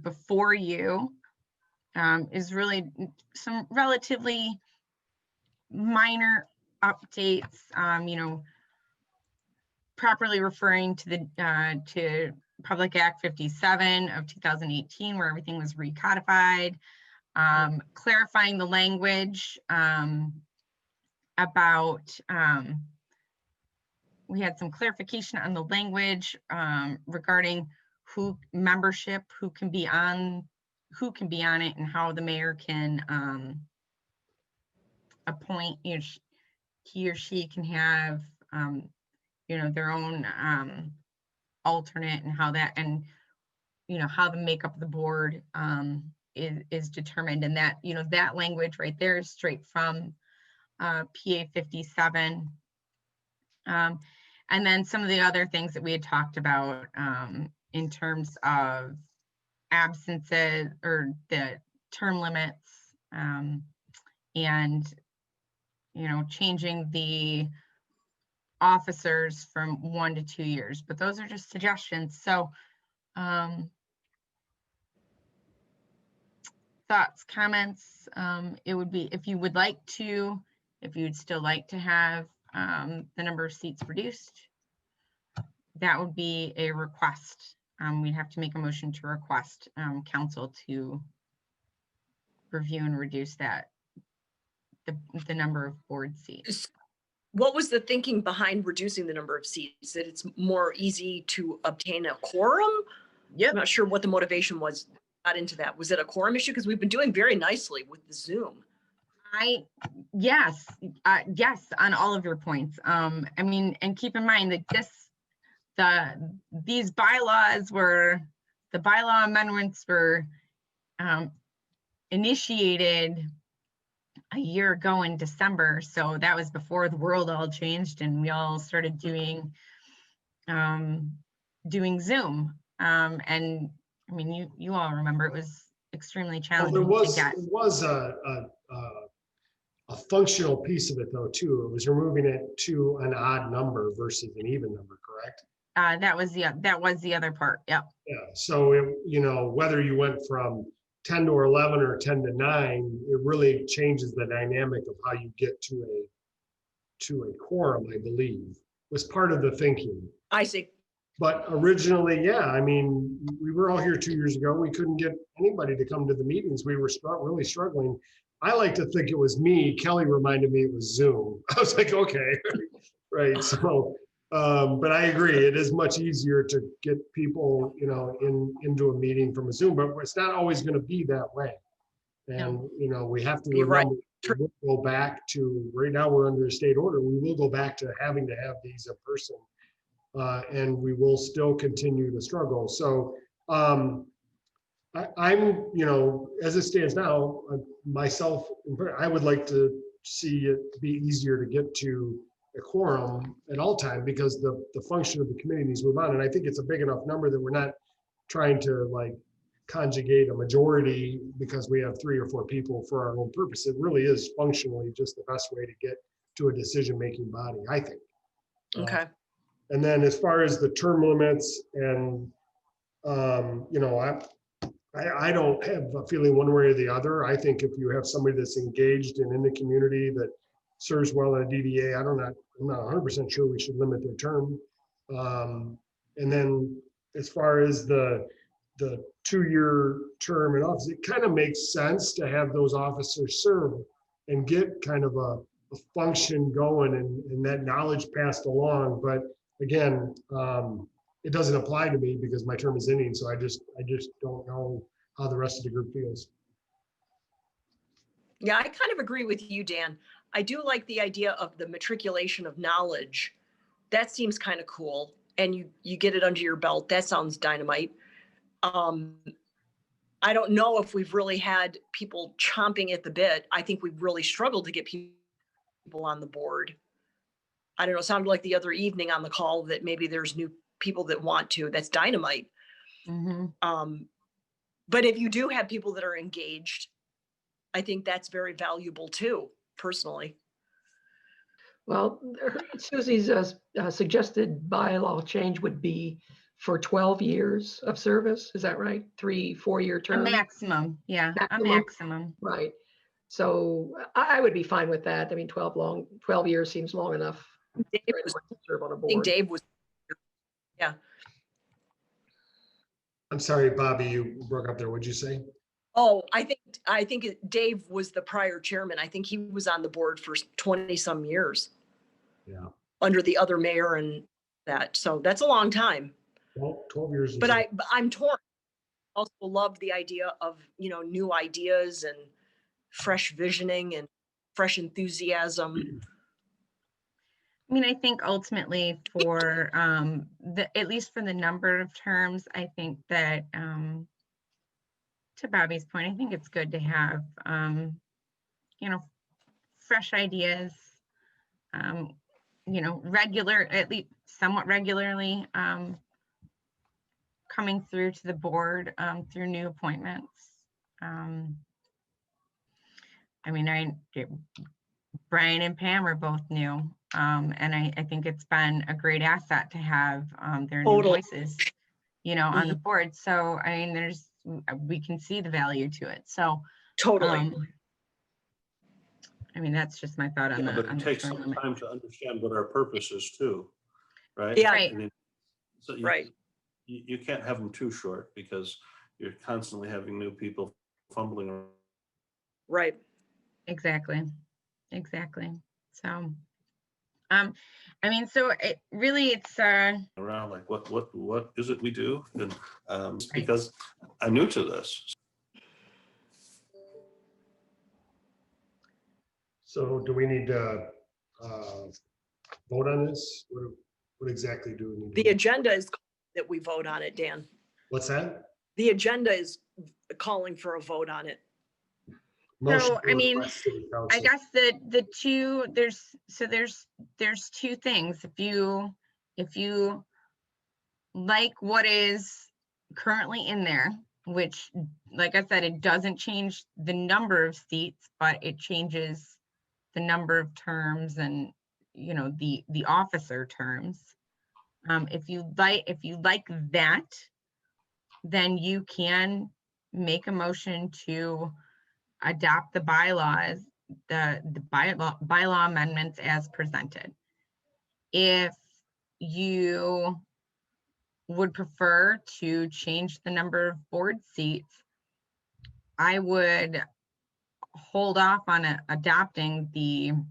before you is really some relatively minor updates, properly referring to the to Public Act 57 of 2018, where everything was recodified, clarifying the language about we had some clarification on the language regarding who can be on it, and how the mayor can appoint, he or she can have their own alternate, and how that, and how the makeup of the board is determined. And that that language right there is straight from PA 57. And then some of the other things that we had talked about in terms of absences or the term limits, and changing the officers from 1 to 2 years, but those are just suggestions. So thoughts, comments, it would be, if you'd still like to have the number of seats reduced, that would be a request. We'd have to make a motion to request council to review and reduce the number of board seats. What was the thinking behind reducing the number of seats? That it's more easy to obtain a quorum? Yep. I'm not sure what the motivation was. Got into that. Was it a quorum issue? Because we've been doing very nicely with the Zoom. Yes, on all of your points. I mean, and keep in mind that these bylaw amendments were initiated a year ago in December. So that was before the world all changed and we all started doing Zoom. And I mean, you all remember it was extremely challenging to get. There was a functional piece of it though too. It was removing it to an odd number versus an even number, correct? That was the other part. Yep. Yeah. So whether you went from 10 to 11 or 10 to 9, it really changes the dynamic of how you get to a quorum, I believe, was part of the thinking. I see. But originally, yeah, I mean, we were all here 2 years ago. We couldn't get anybody to come to the meetings. We were really struggling. I like to think it was me. Kelly reminded me it was Zoom. I was like, okay, right. So, but I agree. It is much easier to get people, into a meeting from a Zoom, but it's not always going to be that way. And, we have to You're right. remember, we'll go back to, right now we're under a state order. We will go back to having to have these in person. And we will still continue to struggle. So, I'm, as it stands now, myself, I would like to see it be easier to get to a quorum at all time because the function of the committee needs to move on. And I think it's a big enough number that we're not trying to like conjugate a majority because we have 3 or 4 people for our own purpose. It really is functionally just the best way to get to a decision-making body, I think. Okay. And then as far as the term limits and, I don't have a feeling one way or the other. I think if you have somebody that's engaged and in the community that serves well in a DDA, I'm not 100% sure we should limit their term. And then as far as the 2-year term in office, it kind of makes sense to have those officers serve and get kind of a function going and that knowledge passed along. But again, it doesn't apply to me because my term is ending. So I just don't know how the rest of the group feels. Yeah, I kind of agree with you, Dan. I do like the idea of the matriculation of knowledge. That seems kind of cool. And you get it under your belt. That sounds dynamite. I don't know if we've really had people chomping at the bit. I think we've really struggled to get people on the board. I don't know, it sounded like the other evening on the call that maybe there's new people that want to. That's dynamite. But if you do have people that are engaged, I think that's very valuable too, personally. Well, Susie's suggested bylaw change would be for 12 years of service. Is that right? 3-4-year A term? maximum, yeah, a Maximum? maximum. Right. So I would be fine with that. I mean, 12 years seems long enough Dave for was, anyone to serve on a I think board. Dave was, yeah. I'm sorry, Bobby, you broke up there. What'd you say? Oh, I think Dave was the prior chairman. I think he was on the board for 20 some years. Yeah. Under the other mayor and that. So that's a long time. Well, 12 years. But I'm torn. I also love the idea of, new ideas and fresh visioning and fresh enthusiasm. I mean, I think ultimately for at least for the number of terms, I think that to Bobby's point, I think it's good to have fresh ideas, regular, at least somewhat regularly coming through to the board through new appointments. I mean, Brian and Pam are both new. And I think it's been a great asset to have their new voices, on the board. So, I mean, we can see the value to it. So totally. I mean, that's just my thought on that. But it takes some time to understand what our purpose is too, right? Yeah. Right. I mean, so Right. You can't have them too short because you're constantly having new people fumbling around. Right. Exactly. So, I mean, so it's around like what is it we do? And because I'm new to this. So do we need to vote on this? What exactly do we need? The agenda is that we vote on it, Dan. What's that? The agenda is calling for a vote on it. So, I mean, I guess the two, there's two things. If you like what is currently in there, which, like I said, it doesn't change the number of seats, but it changes the number of terms and, the officer terms. If you like that, then you can make a motion to adopt the bylaws, the bylaw amendments as presented. If you would prefer to change the number of board seats, I would hold off on adopting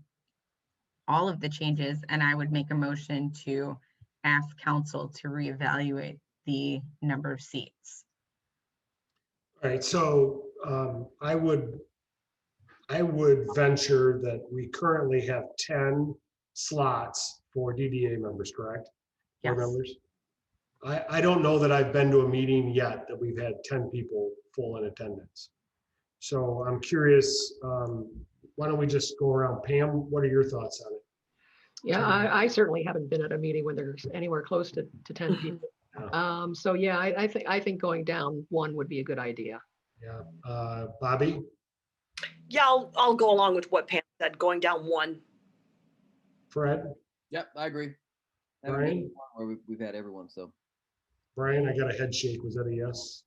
all of the changes, and I would make a motion to ask council to reevaluate the number of seats. All right, so I would venture that we currently have 10 slots for DDA members, correct? Board Yes. members? I don't know that I've been to a meeting yet that we've had 10 people full in attendance. So I'm curious, why don't we just go around? Pam, what are your thoughts on it? Yeah, I certainly haven't been at a meeting when there's anywhere close to 10 people. So yeah, I think going down one would be a good idea. Yeah, Bobby, Yeah, I'll go along with what Pam said, going down one. Fred, Yep, I agree. Brian? Where we've had everyone, so. Brian, I got a head shake. Was that a yes?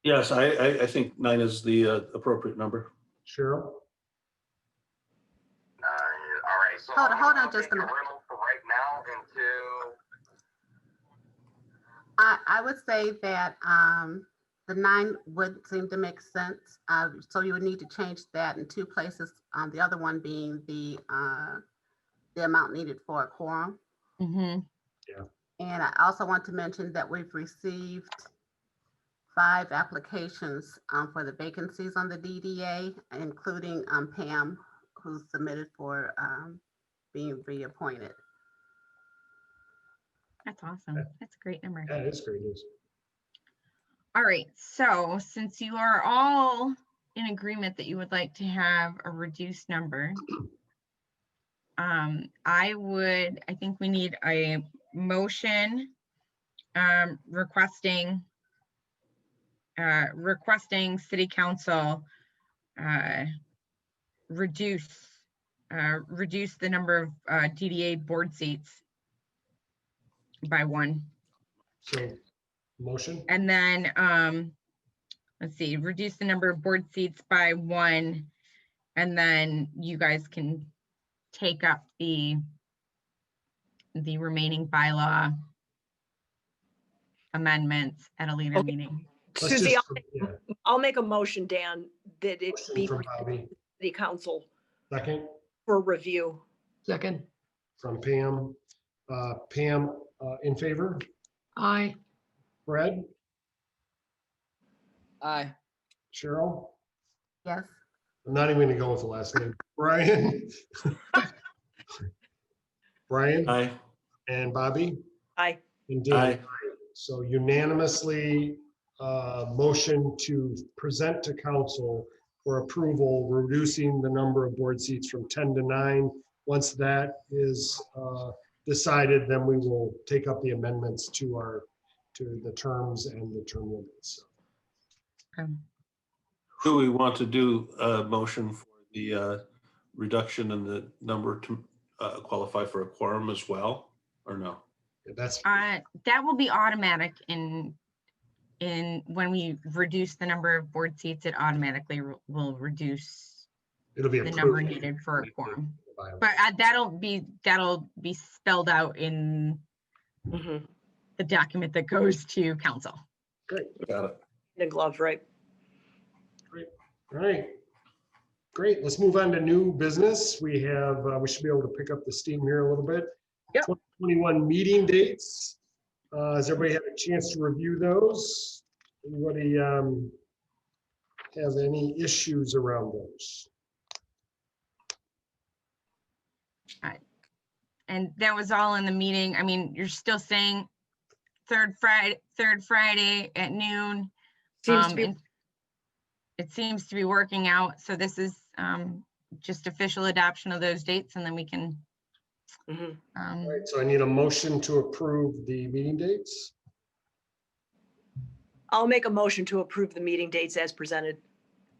Yes, I think 9 is the appropriate number. Cheryl? All right. So Hold on just a minute. For right now until. I would say that the 9 would seem to make sense. So you would need to change that in 2 places. The other one being the amount needed for a quorum. Mm-hmm. And I also want to mention that we've received 5 applications for the vacancies on the DDA, including Pam, who submitted for being reappointed. That's awesome. That's a great number. Yeah, it's great news. All right, so since you are all in agreement that you would like to have a reduced number, I think we need a motion requesting city council reduce the number of DDA board seats by 1. So, motion? And then, let's see, reduce the number of board seats by 1, and then you guys can take up the remaining bylaw amendments at a later meeting. Let's Susie, just- I'll make a motion, Dan, that it Motion be from for Bobby, the council second for review. Second, from Pam. Pam, in favor? aye. Fred? Aye. Cheryl? Yes. I'm not even gonna go with the last name. Brian? Brian? Aye. And Bobby? Aye. And Dan? Aye. So unanimously, motion to present to council for approval, reducing the number of board seats from 10 to 9. Once that is decided, then we will take up the amendments to the terms and the term limits. Do we want to do a motion for the reduction in the number to qualify for a quorum as well, or no? That's That will be automatic in when we reduce the number of board seats, it automatically will reduce it'll be the approved. number needed for a quorum. But that'll be spelled out in Mhm. the document that goes to council. Great. Got it. The gloves, right? All right. Great. Let's move on to new business. We should be able to pick up the steam here a little bit. Yep. 2021 meeting dates. Has everybody had a chance to review those? Anybody have any issues around those? And that was all in the meeting. I mean, you're still saying third Friday at noon. Seems to be. And it seems to be working out. So this is just official adoption of those dates, and then we can. Mhm. All right, so I need a motion to approve the meeting dates. I'll make a motion to approve the meeting dates as presented.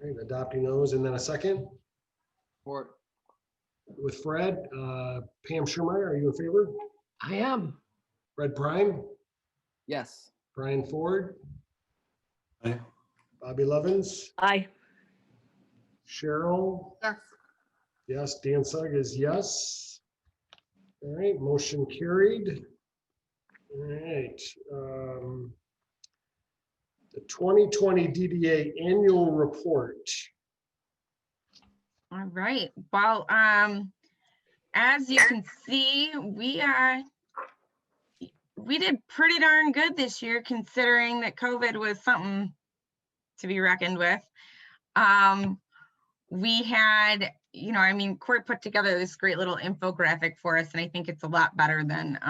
All right, adopting those, and then a second Support. with Fred. Pam Schumeyer, are you in favor? I am. Fred Prime, Yes. Brian Ford, Aye. Bobby Levens, Aye. Cheryl. Yes. Yes, Dan Sugg is yes. All right, motion carried. All right. The 2020 DDA annual report. All right. Well, as you can see, we did pretty darn good this year, considering that COVID was something to be reckoned with. We had, I mean, Corey put together this great little infographic for us, and I think it's a lot better than,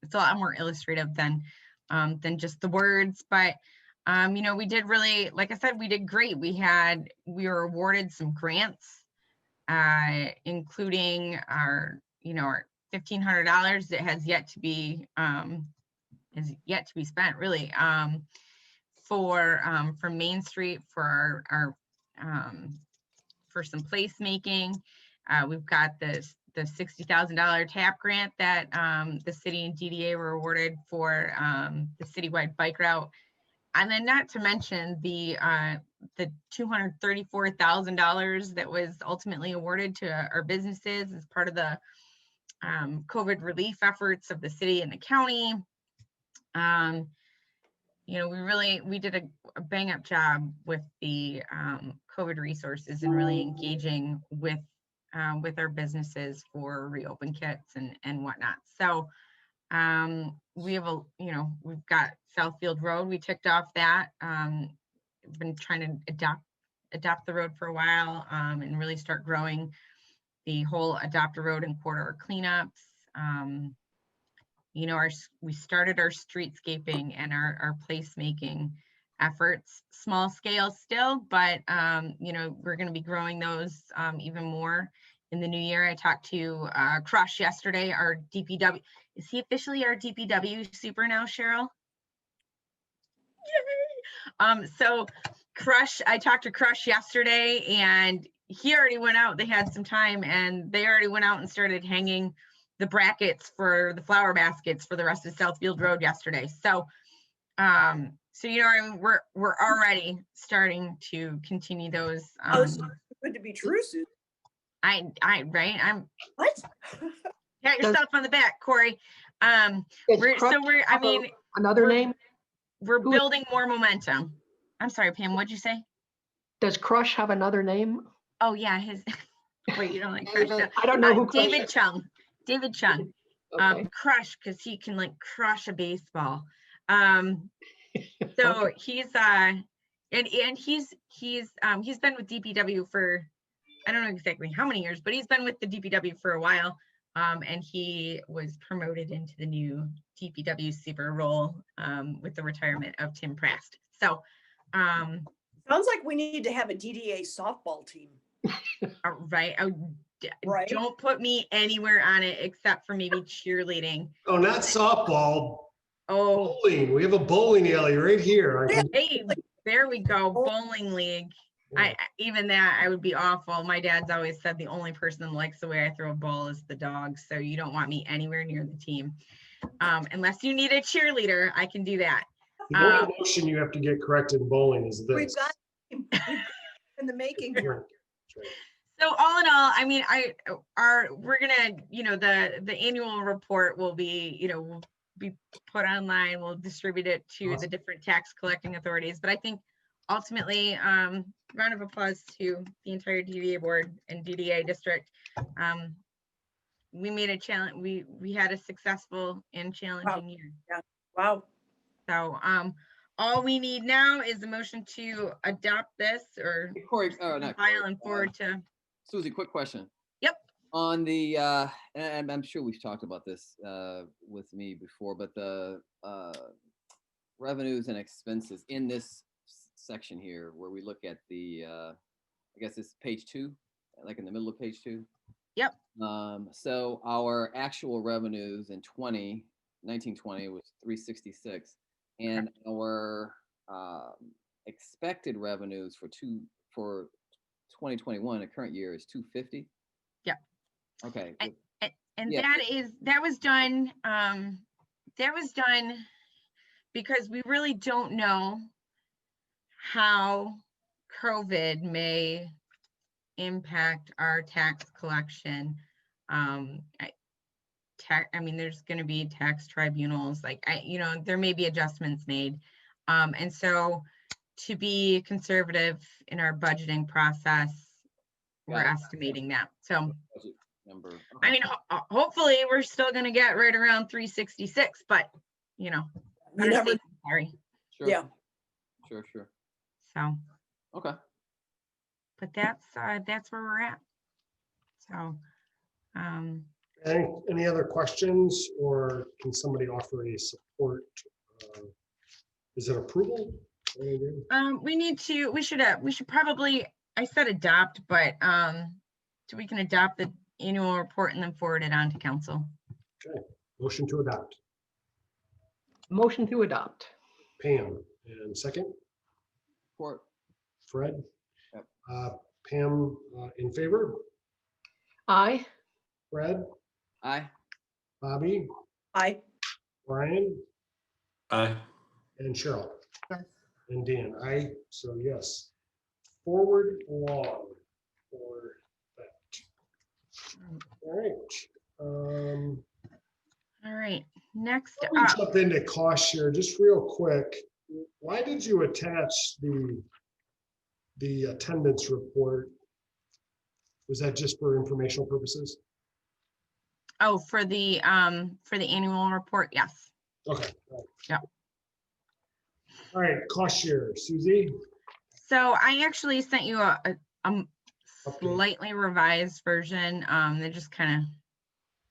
it's a lot more illustrative than just the words. But, we did really, like I said, we did great. We were awarded some grants, including our $1,500 that has yet to be spent, really, for Main Street, for our for some placemaking. We've got the $60,000 TAP grant that the city and DDA were awarded for the citywide bike route. And then not to mention the $234,000 that was ultimately awarded to our businesses as part of the COVID relief efforts of the city and the county. We did a bang up job with the COVID resources and really engaging with our businesses for reopen kits and whatnot. So we have we've got Southfield Road. We ticked off that. Been trying to adopt the road for a while, and really start growing the whole adopt a road and corridor cleanups. We started our streetscaping and our placemaking efforts, small scale still, but we're going to be growing those even more in the new year. I talked to Crush yesterday, our DPW. Is he officially our DPW super now, Cheryl? Yay! So Crush, I talked to Crush yesterday, and he already went out. They had some time, and they already went out and started hanging the brackets for the flower baskets for the rest of Southfield Road yesterday. So, we're already starting to continue those. Oh, this is good to be true, Susan. I'm What? pat yourself on the back, Corey. Another name? We're building more momentum. I'm sorry, Pam, what'd you say? Does Crush have another name? Oh yeah, wait, you don't like Crush? I don't know who Crush David is. David Chung. Okay. Crush, because he can like crush a baseball. So Okay. he's and he's been with DPW for, I don't know exactly how many years, but he's been with the DPW for a while. And he was promoted into the new DPW super role with the retirement of Tim Prast. So Sounds like we need to have a DDA softball team. right. Right. Don't put me anywhere on it except for maybe cheerleading. Oh, not softball. Oh, Bowling. We have a bowling alley right here. hey, there we go. Bowling league. Even that, I would be awful. My dad's always said the only person that likes the way I throw a ball is the dog. So you don't want me anywhere near the team. Unless you need a cheerleader, I can do that. The only motion you have to get corrected in bowling is this. We've got in the making here. So all in all, I mean, we're gonna, the annual report will be, will be put online. We'll distribute it to the different tax collecting authorities. But I think ultimately, round of applause to the entire DDA board and DDA district. We made a challenge. We had a successful and challenging year. Yeah. Wow. So all we need now is a motion to adopt this or Corey, file and forward to. Susie, quick question. Yep. On the, and I'm sure we've talked about this with me before, but the revenues and expenses in this section here, where we look at the, I guess it's page 2, like in the middle of page 2. Yep. So our actual revenues in 1920 was 366, and our expected revenues for 2021, the current year, is 250. Yeah. Okay. And yeah. that was done because we really don't know how COVID may impact our tax collection. I mean, there's going to be tax tribunals, there may be adjustments made. And so to be conservative in our budgeting process, we're Got it. estimating that. So, Budget number. I mean, hopefully we're still gonna get right around 366, but you know, You better never, safe than sorry. Sure. yeah. Sure. So, Okay. but that's where we're at. So, Any other questions, or can somebody offer any support? Is it approval? What do you do? we should probably, I said adopt, but so we can adopt the annual report and then forward it on to council. Okay, motion to adopt. Motion to adopt. Pam, and second, Support. Fred. Yep. Pam, in favor, Aye. Fred, Aye. Bobby, I, Brian, Aye. and Cheryl, Yes. and Dan. Aye, so yes. Forward along for that. All right. All right, next Let me up, jump into cost share just real quick. Why did you attach the attendance report? Was that just for informational purposes? oh, for the annual report, yes. Okay. Yep. All right, cost share, Susie. So I actually sent you a slightly revised version that just kind of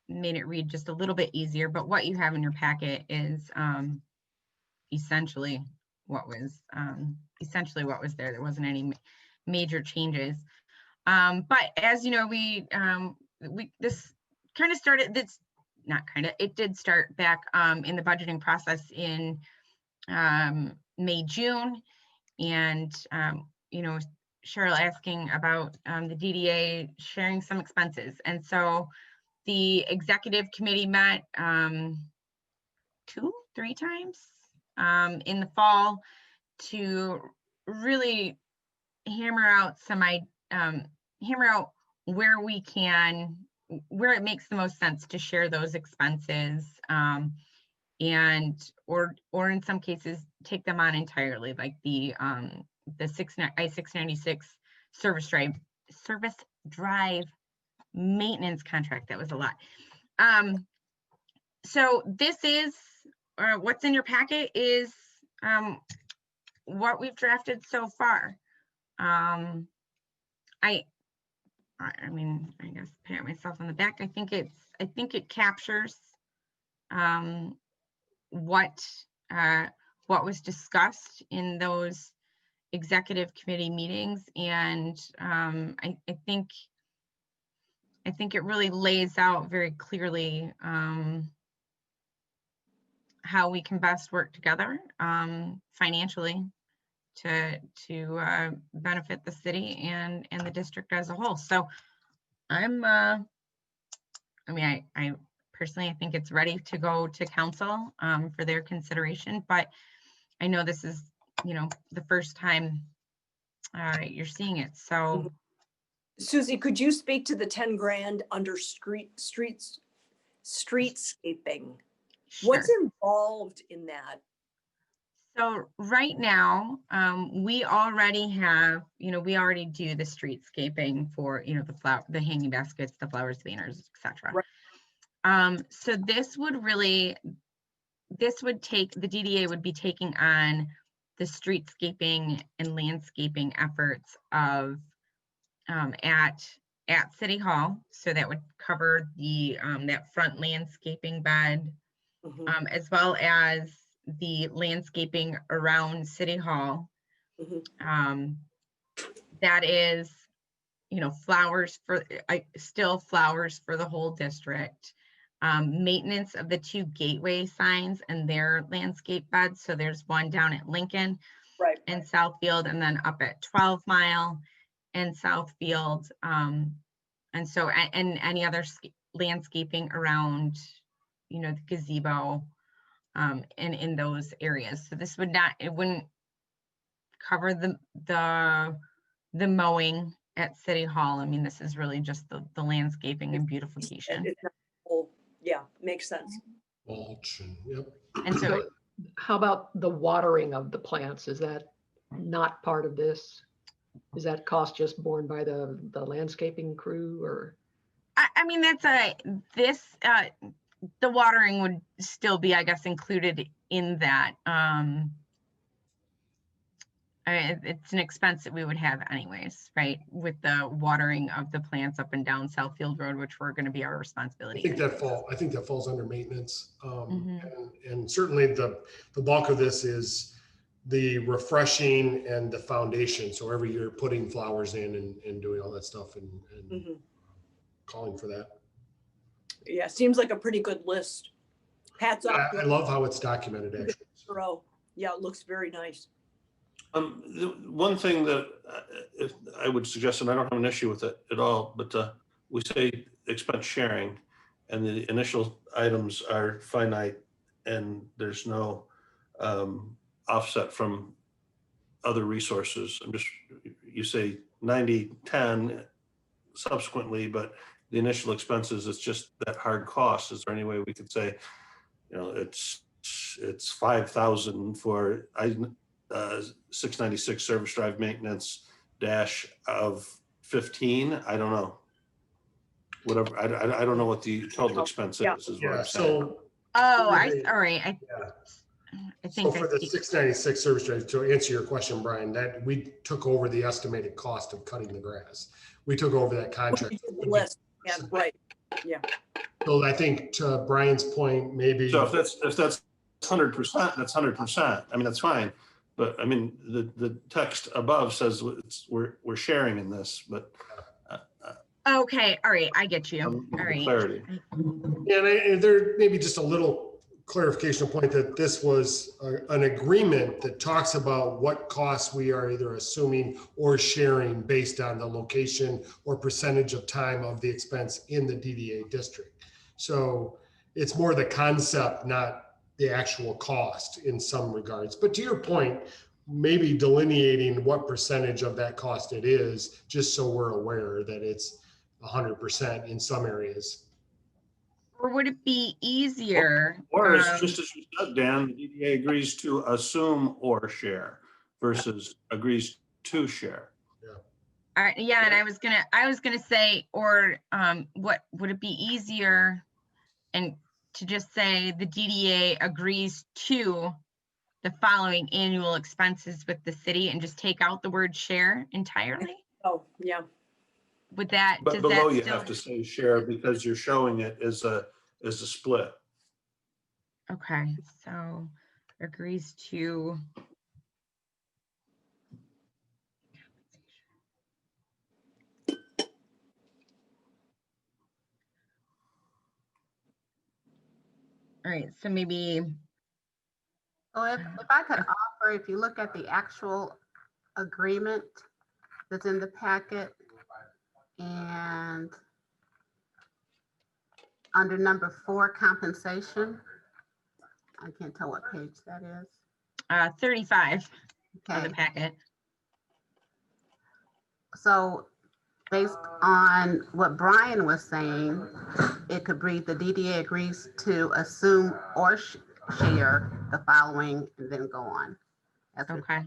made it read just a little bit easier, but what you have in your packet is essentially what was there. There wasn't any major changes. But as you know, this kind of started, it did start back in the budgeting process in May, June. And, you know, Cheryl asking about the DDA sharing some expenses. And so the executive committee met 2-3 times in the fall to really hammer out where we can, where it makes the most sense to share those expenses, and or in some cases take them on entirely, like the I-696 service drive maintenance contract. That was a lot. So this is what's in your packet is what we've drafted so far. I mean, I guess pat myself on the back. I think it captures what was discussed in those executive committee meetings, and I think it really lays out very clearly how we can best work together financially to benefit the city and the district as a whole. So I personally, I think it's ready to go to council for their consideration, but I know this is, you know, the first time you're seeing it. So Susie, could you speak to the 10 grand under streetscaping? sure. What's involved in that? So right now, we already have, you know, we already do the streetscaping for, you know, the hanging baskets, the flowers, banners, etc. Right. So this would take, the DDA would be taking on the streetscaping and landscaping efforts of at City Hall. So that would cover the that front landscaping bed, Mhm, as well as the landscaping around City Hall. mhm. That is, you know, still flowers for the whole district. Maintenance of the 2 gateway signs and their landscape beds. So there's one down at Lincoln Right. and Southfield, and then up at 12 Mile and Southfield. And so, and any other landscaping around, you know, the gazebo, and in those areas. So this it wouldn't cover the mowing at City Hall. I mean, this is really just the landscaping and beautification. It's not whole- Yeah, makes sense. Mulch, and yep. And so, How about the watering of the plants? Is that not part of this? Is that cost just borne by the landscaping crew or? I mean, the watering would still be, I guess, included in that. It's an expense that we would have anyways, right? With the watering of the plants up and down Southfield Road, which were going to be our responsibility. I think that falls under maintenance. Mhm. And certainly the bulk of this is the refreshing and the foundation. So every year putting flowers in and doing all that stuff and Mhm. calling for that. Yeah, seems like a pretty good list. Hats off. I love how it's documented, actually. Thorough. Yeah, it looks very nice. The one thing that if I would suggest, and I don't have an issue with it at all, but we say expense sharing, and the initial items are finite, and there's no offset from other resources. You say 90-10 subsequently, but the initial expenses, it's just that hard cost. Is there any way we could say, it's 5,000 for 696 service drive maintenance dash of 15? I don't know. Whatever. I don't know what the total expense is what Yeah, I'm saying. All right. I So think for the 696 service drive, to answer your question, Brian, that we took over the estimated cost of cutting the grass. We took over that contract. The list. Yeah, right. Yeah. So I think to Brian's point, maybe. So if that's 100%, that's 100%. I mean, that's fine. But I mean, the text above says we're sharing in this, but. okay. All right. I get you. All right. Clarity. And there may be just a little clarification point that this was an agreement that talks about what costs we are either assuming or sharing based on the location or percentage of time of the expense in the DDA district. So it's more the concept, not the actual cost in some regards. But to your point, maybe delineating what percentage of that cost it is, just so we're aware that it's 100% in some areas. Or would it be easier? Or it's just as you said, Dan, the DDA agrees to assume or share versus agrees to share. All right, yeah, and I was gonna say, or what would it be easier, and to just say the DDA agrees to the following annual expenses with the city and just take out the word share entirely? Oh, yeah. Would that? But does below that you still, have to say share because you're showing it as a split. okay, so agrees to. All right, so maybe. So if I could offer, if you look at the actual agreement that's in the packet and under number 4, compensation, I can't tell what page that is. 35 of Okay, the packet. so based on what Brian was saying, it could read the DDA agrees to assume or share the following and then go on. Okay.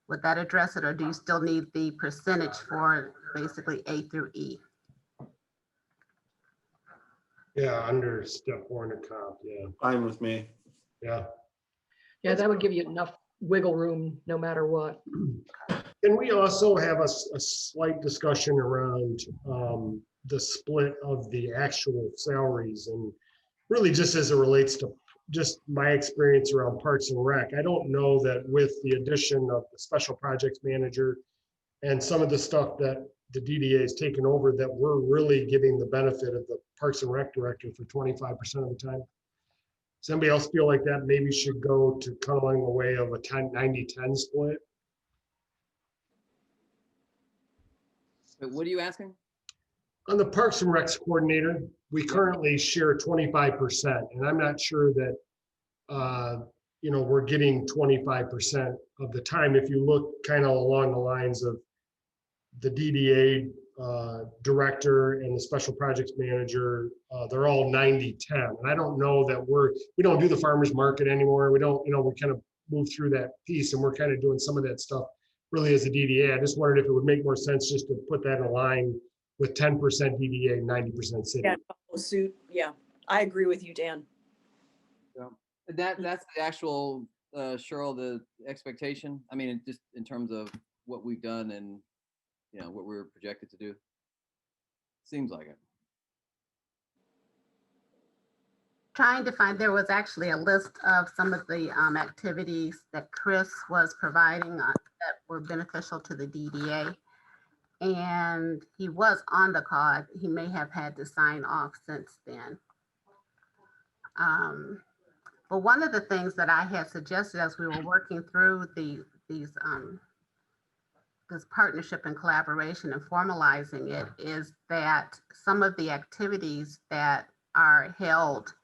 Would that address it, or do you still need the percentage for basically A through E? Yeah, under step 4 in the comp, yeah. Fine with me. Yeah. Yeah, that would give you enough wiggle room no matter what. And we also have a slight discussion around the split of the actual salaries, and really just as it relates to just my experience around Parks and Rec. I don't know that with the addition of the special projects manager and some of the stuff that the DDA has taken over, that we're really giving the benefit of the Parks and Rec director for 25% of the time. Does anybody else feel like that maybe should go to kind of along the way of a 90-10 split? Wait, what are you asking? On the Parks and Recs coordinator, we currently share 25%, and I'm not sure that, we're getting 25% of the time. If you look kind of along the lines of the DDA director and the special projects manager, they're all 90-10. And I don't know that we don't do the farmer's market anymore. We don't, we kind of move through that piece, and we're kind of doing some of that stuff really as a DDA. I just wondered if it would make more sense just to put that in a line with 10% DDA, 90% city. Yeah, follow suit. Yeah, I agree with you, Dan. That's the actual, Cheryl, the expectation. I mean, just in terms of what we've done and, you know, what we're projected to do. Seems like it. Trying to find, there was actually a list of some of the activities that Chris was providing that were beneficial to the DDA. And he was on the call. He may have had to sign off since then. But one of the things that I had suggested as we were working through this partnership and collaboration and formalizing it is that some of the activities that are held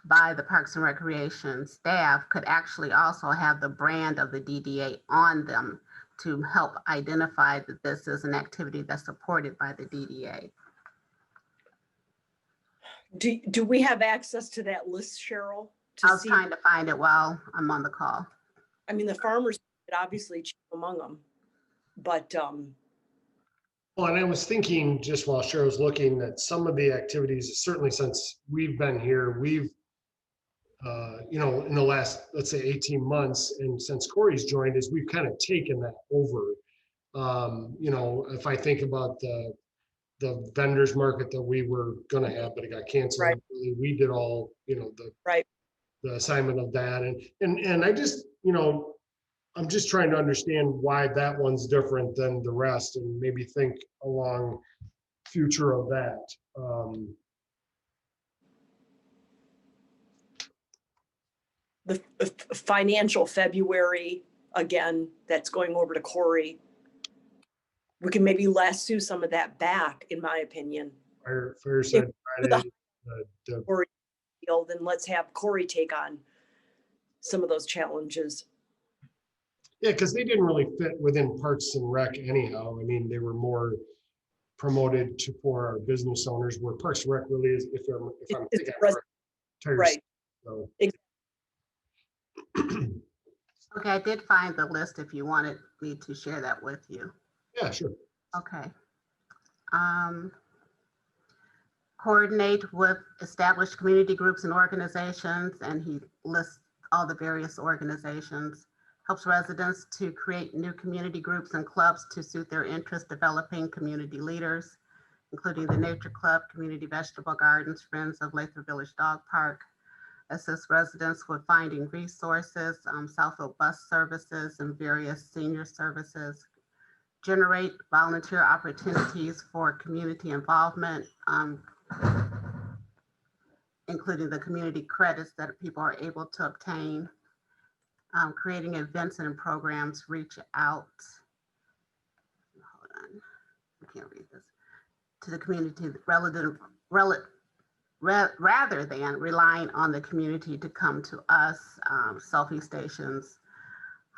by the Parks and Recreation staff could actually also have the brand of the DDA on them to help identify that this is an activity that's supported by the DDA. Do we have access to that list, Cheryl? I was trying to find it while I'm on the call. I mean, the farmers obviously chief among them, but Well, and I was thinking just while Cheryl's looking that some of the activities, certainly since we've been here, we've, you know, in the last, let's say 18 months, and since Corey's joined us, we've kind of taken that over. You know, if I think about the vendors market that we were going to have, but it got canceled. Right. We did all, you know, the assignment of that. And I just, you know, I'm just trying to understand why that one's different than the rest and maybe think along future of that. the financial February, again, that's going over to Corey. We can maybe lasso some of that back, in my opinion. Fireside Friday. Corey, then let's have Corey take on some of those challenges. Yeah, because they didn't really fit within Parks and Rec anyhow. I mean, they were more promoted for our business owners, where Parks and Rec really is, if I'm thinking right. So. Okay, I did find the list if you wanted me to share that with you. Yeah, sure. Okay. Coordinate with established community groups and organizations, and he lists all the various organizations. Helps residents to create new community groups and clubs to suit their interests, developing community leaders, including the Nature Club, Community Vegetable Gardens, Friends of Lathrup Village Dog Park. Assist residents with finding resources, Southfield bus services and various senior services. Generate volunteer opportunities for community involvement, including the community credits that people are able to obtain. Creating events and programs, reach out. Hold on, I can't read this. To the community rather than relying on the community to come to us, selfie stations,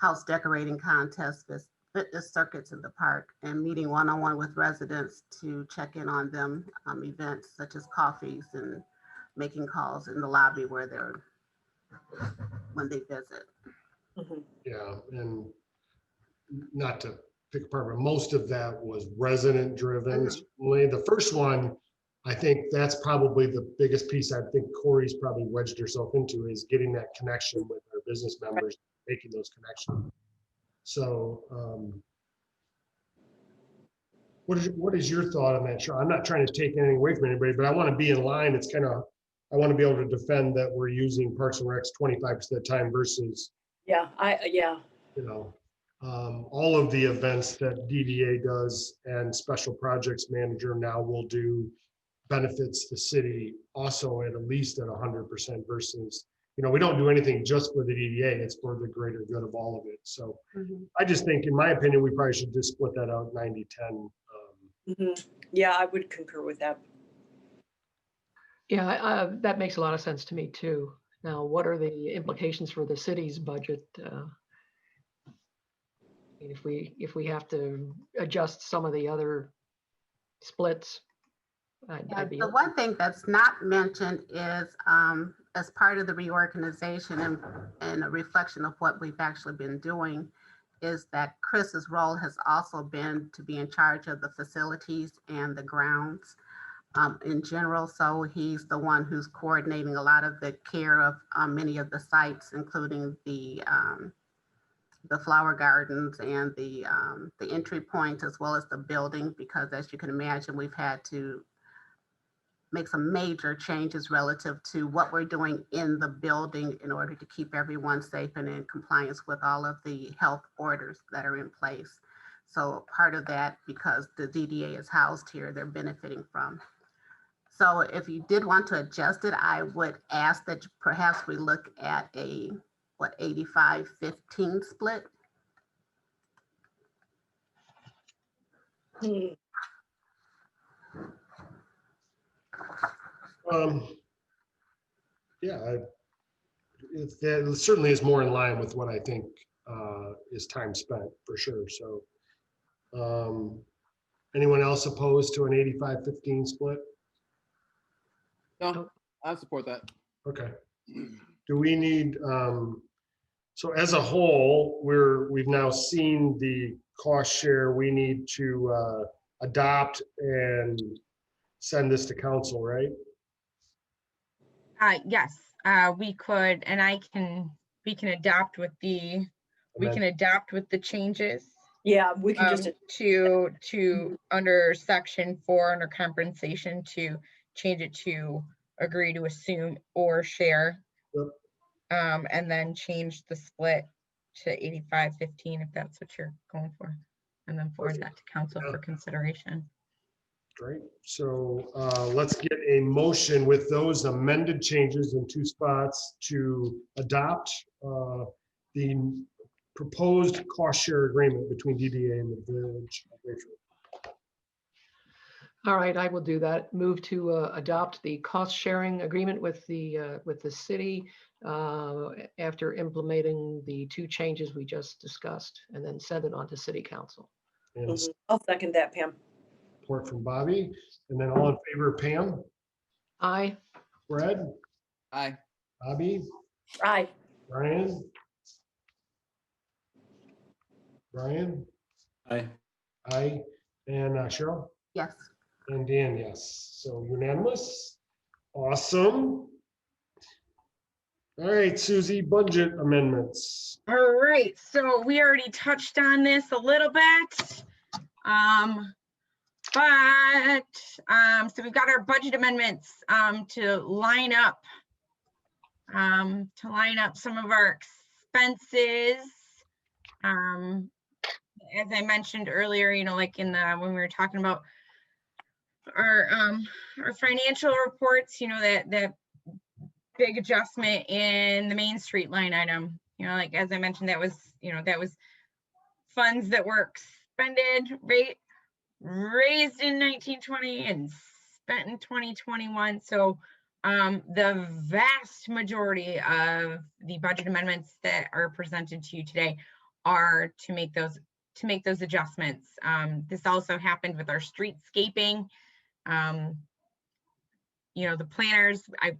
house decorating contests, fitness circuits in the park, and meeting one-on-one with residents to check in on them, events such as coffees and making calls in the lobby when they visit. Mm-hmm. Yeah, and not to pick apart, but most of that was resident driven. Mm-hmm. The first one, I think that's probably the biggest piece I think Corey's probably wedged herself into, is getting that connection with our business members, making those connections. So what is your thought on that, Cheryl? I'm not trying to take anything away from anybody, but I want to be in line. It's kind of, I want to be able to defend that we're using Parks and Recs 25% of the time versus, yeah. You know, all of the events that DDA does and special projects manager now will do benefits the city also at least at 100% versus, you know, we don't do anything just for the DDA, it's for the greater good of all of it. So I just think, in my opinion, we probably should just split that out 90-10. Yeah, I would concur with that. Yeah, that makes a lot of sense to me too. Now, what are the implications for the city's budget? If we have to adjust some of the other splits, the one thing that's not mentioned is as part of the reorganization and a reflection of what we've actually been doing, is that Chris's role has also been to be in charge of the facilities and the grounds in general. So he's the one who's coordinating a lot of the care of many of the sites, including the flower gardens and the entry points, as well as the building, because as you can imagine, we've had to make some major changes relative to what we're doing in the building in order to keep everyone safe and in compliance with all of the health orders that are in place. So part of that, because the DDA is housed here, they're benefiting from. So if you did want to adjust it, I would ask that perhaps we look at a, 85-15 split? Yeah, that certainly is more in line with what I think is time spent for sure. So anyone else opposed to an 85-15 split? No, I support that. Okay. Do we need, so as a whole, we've now seen the cost share. We need to adopt and send this to council, right? Yes, we could, and we can adopt with the, changes. Yeah, we can just, To under section 4 under compensation, to change it to agree to assume or share. Yep. And then change the split to 85-15 if that's what you're going for, and then forward that to council for consideration. Great. So let's get a motion with those amended changes in 2 spots to adopt the proposed cost share agreement between DDA and the village of Lathrup. All right, I will do that. Move to adopt the cost sharing agreement with the city after implementing the 2 changes we just discussed, and then send it on to city council. And I'll second that, Pam. support from Bobby. And then all in favor, Pam, Aye. Fred, Aye. Bobby, Aye. Brian, Aye. aye, and Cheryl? Yes. And Dan, yes. So unanimous. Awesome. All right, Susie, budget amendments. All right, so we already touched on this a little bit. So we've got our budget amendments to line up some of our expenses. As I mentioned earlier, like when we were talking about our financial reports, that big adjustment in the Main Street line item, like as I mentioned, that was funds that were expended, raised in 1920 and spent in 2021. So the vast majority of the budget amendments that are presented to you today are to make those adjustments. This also happened with our streetscaping. The planners, I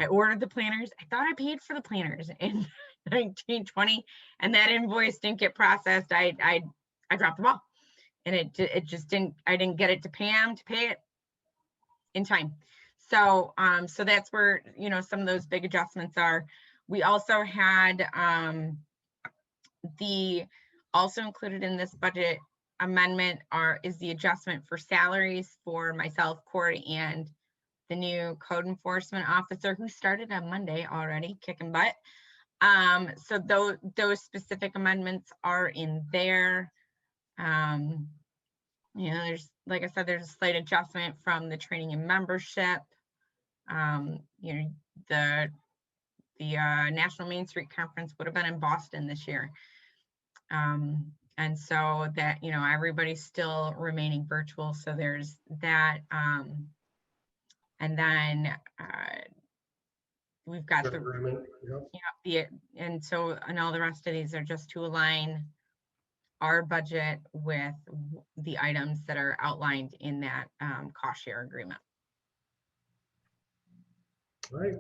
ordered the planners. I thought I paid for the planners in 1920, and that invoice didn't get processed. I dropped the ball, and it just didn't. I didn't get it to Pam to pay it in time. So so that's where some of those big adjustments are. We also had also included in this budget amendment is the adjustment for salaries for myself, Corey, and the new code enforcement officer who started on Monday already, kicking butt. So those specific amendments are in there. There's, like I said, there's a slight adjustment from the training and membership. The National Main Street Conference would have been in Boston this year. And so that, everybody's still remaining virtual. So there's that. And then we've got Agreement. Yep. and all the rest of these are just to align our budget with the items that are outlined in that cost share agreement. All right.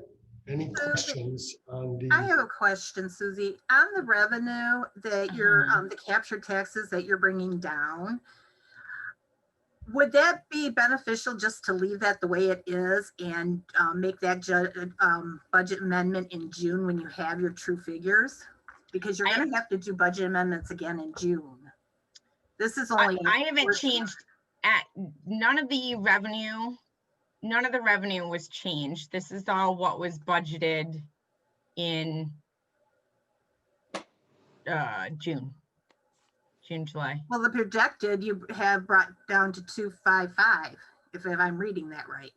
Any questions on I the, have a question, Susie. On the revenue that you're, the capture taxes that you're bringing down, would that be beneficial just to leave that the way it is and make that budget amendment in June when you have your true figures? Because you're gonna have to do budget amendments again in June. This is only. I haven't changed none of the revenue was changed. This is all what was budgeted in June, July. Well, the projected you have brought down to 255, if I'm reading that right.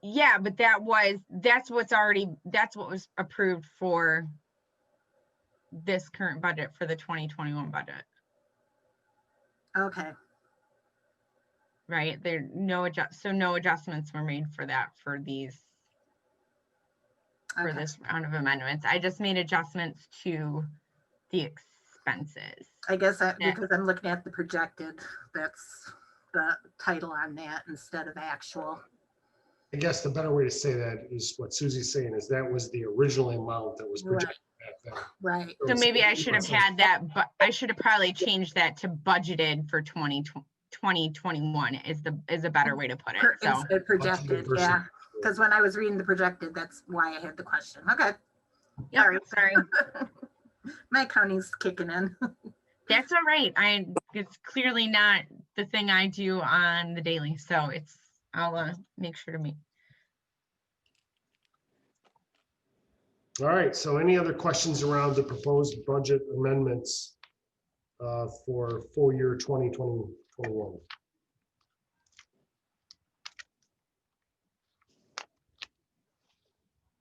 Yeah, but that's what was approved for this current budget for the 2021 budget. Okay. Right, no adjustments were made for that for these for Okay. this round of amendments. I just made adjustments to the expenses. I guess because I'm looking at the projected, that's the title on that instead of actual. I guess the better way to say that is what Susie's saying is that was the original amount that was projected back then. Right. So maybe I should have had that, but I should have probably changed that to budgeted for 2021 is a better way to put it. So Instead projected, yeah. Because when I was reading the projected, that's why I had the question. Okay. yeah, sorry. My accounting's kicking in. That's all right. It's clearly not the thing I do on the daily, so I'll make sure to meet. All right, so any other questions around the proposed budget amendments for full year 2021?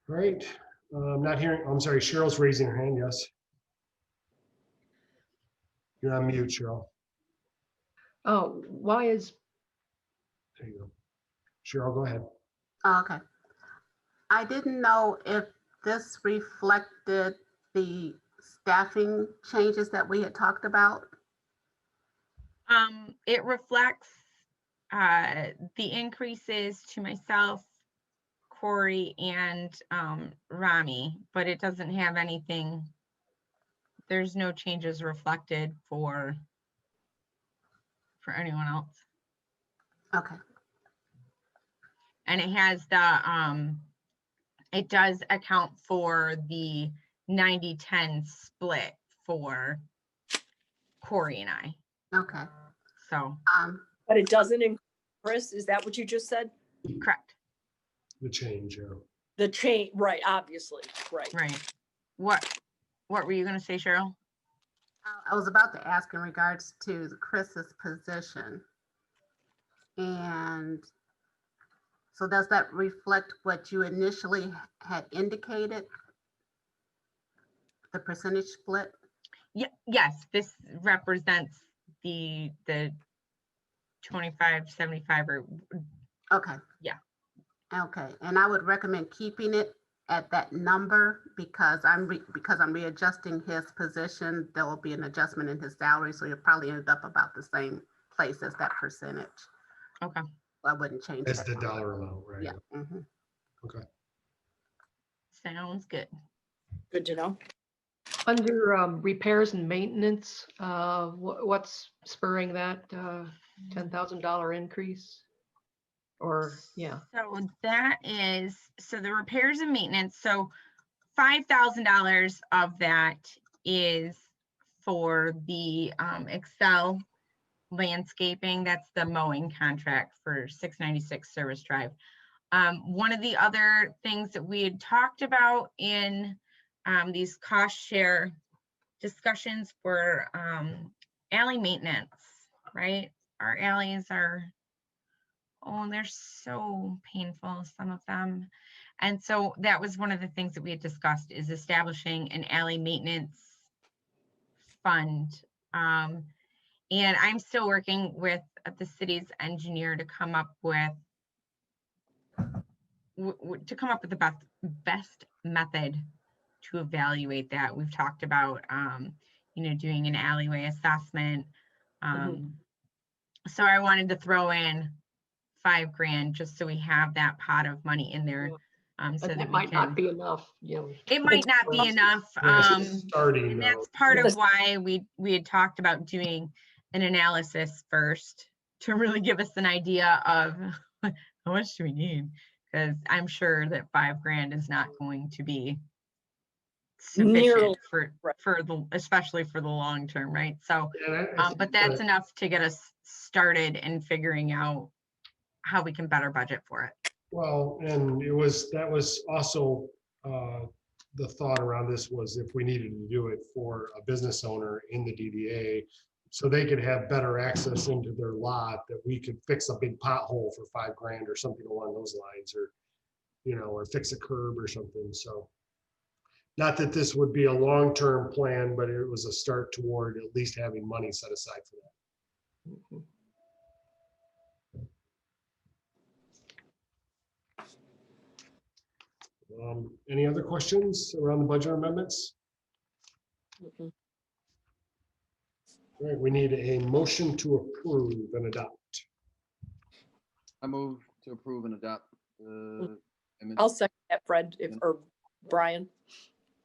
All right, I'm not hearing, I'm sorry, Cheryl's raising her hand, yes. You're on mute, Cheryl. Oh, why is, There you go. Cheryl, go ahead. Oh, okay. I didn't know if this reflected the staffing changes that we had talked about. It reflects the increases to myself, Corey, and Rami, but it doesn't have anything. There's no changes reflected for anyone else. Okay. And it has the it does account for the 90-10 split for Corey and I. Okay. So But it doesn't include Chris, is that what you just said? correct. The change, yeah. The change, right, obviously, right. Right. What were you gonna say, Cheryl? I was about to ask in regards to Chris's position. And so does that reflect what you initially had indicated? The percentage split? Yeah, yes, this represents the 25-75 or Okay. Yeah. Okay, and I would recommend keeping it at that number because I'm readjusting his position. There will be an adjustment in his salary, so you'll probably end up about the same place as that percentage. Okay. I wouldn't change As that the number. dollar amount, right? Yeah. Mhm. Okay. Sounds good. Good to know. under repairs and maintenance, what's spurring that $10,000 increase? Or, yeah. So that is, so the repairs and maintenance, so $5,000 of that is for the Excel landscaping. That's the mowing contract for 696 Service Drive. One of the other things that we had talked about in these cost share discussions were alley maintenance, right? Our alleys are, oh, they're so painful, some of them. And so that was one of the things that we had discussed, is establishing an alley maintenance fund. And I'm still working with the city's engineer to come up with the best method to evaluate that. We've talked about doing an alleyway assessment. So I wanted to throw in $5,000 just so we have that pot of money in there So But that that we might not can, be enough, you know. it might not be enough. Yeah, it's starting And though. that's part of Yes. why we had talked about doing an analysis first to really give us an idea of how much do we need? Because I'm sure that $5,000 is not going to be Nearly, sufficient for right. especially for the long term, right? So, And I but think that's that- enough to get us started in figuring out how we can better budget for it. Well, and that was also, the thought around this was if we needed to do it for a business owner in the DDA, so they could have better access into their lot, that we could fix a big pothole for $5,000 or something along those lines, or, or fix a curb or something, so. Not that this would be a long-term plan, but it was a start toward at least having money set aside for that. Any other questions around the budget amendments? Mhm. All right, we need a motion to approve and adopt. I move to approve and adopt the amendment. I'll second that, Fred, or Brian.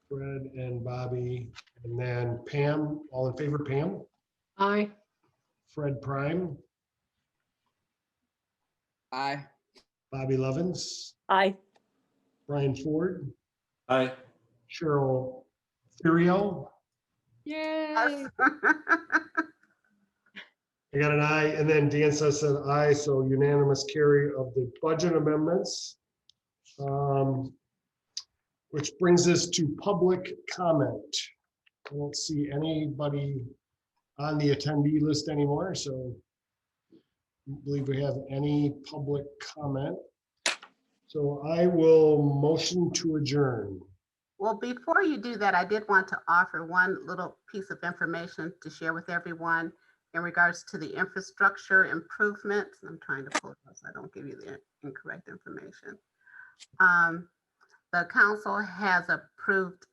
Fred and Bobby, and then Pam, all in favor, Pam? Aye. Fred Prime, Aye. Bobby Levens, Aye. Brian Ford, Aye. Cheryl Theriot. Yay! I got an aye, and then Dan says an aye, so unanimous carry of the budget amendments. Which brings us to public comment. I don't see anybody on the attendee list anymore, so I don't believe we have any public comment. So I will motion to adjourn. Well, before you do that, I did want to offer one little piece of information to share with everyone in regards to the infrastructure improvements. I'm trying to pull it up so I don't give you the incorrect information. The council has approved,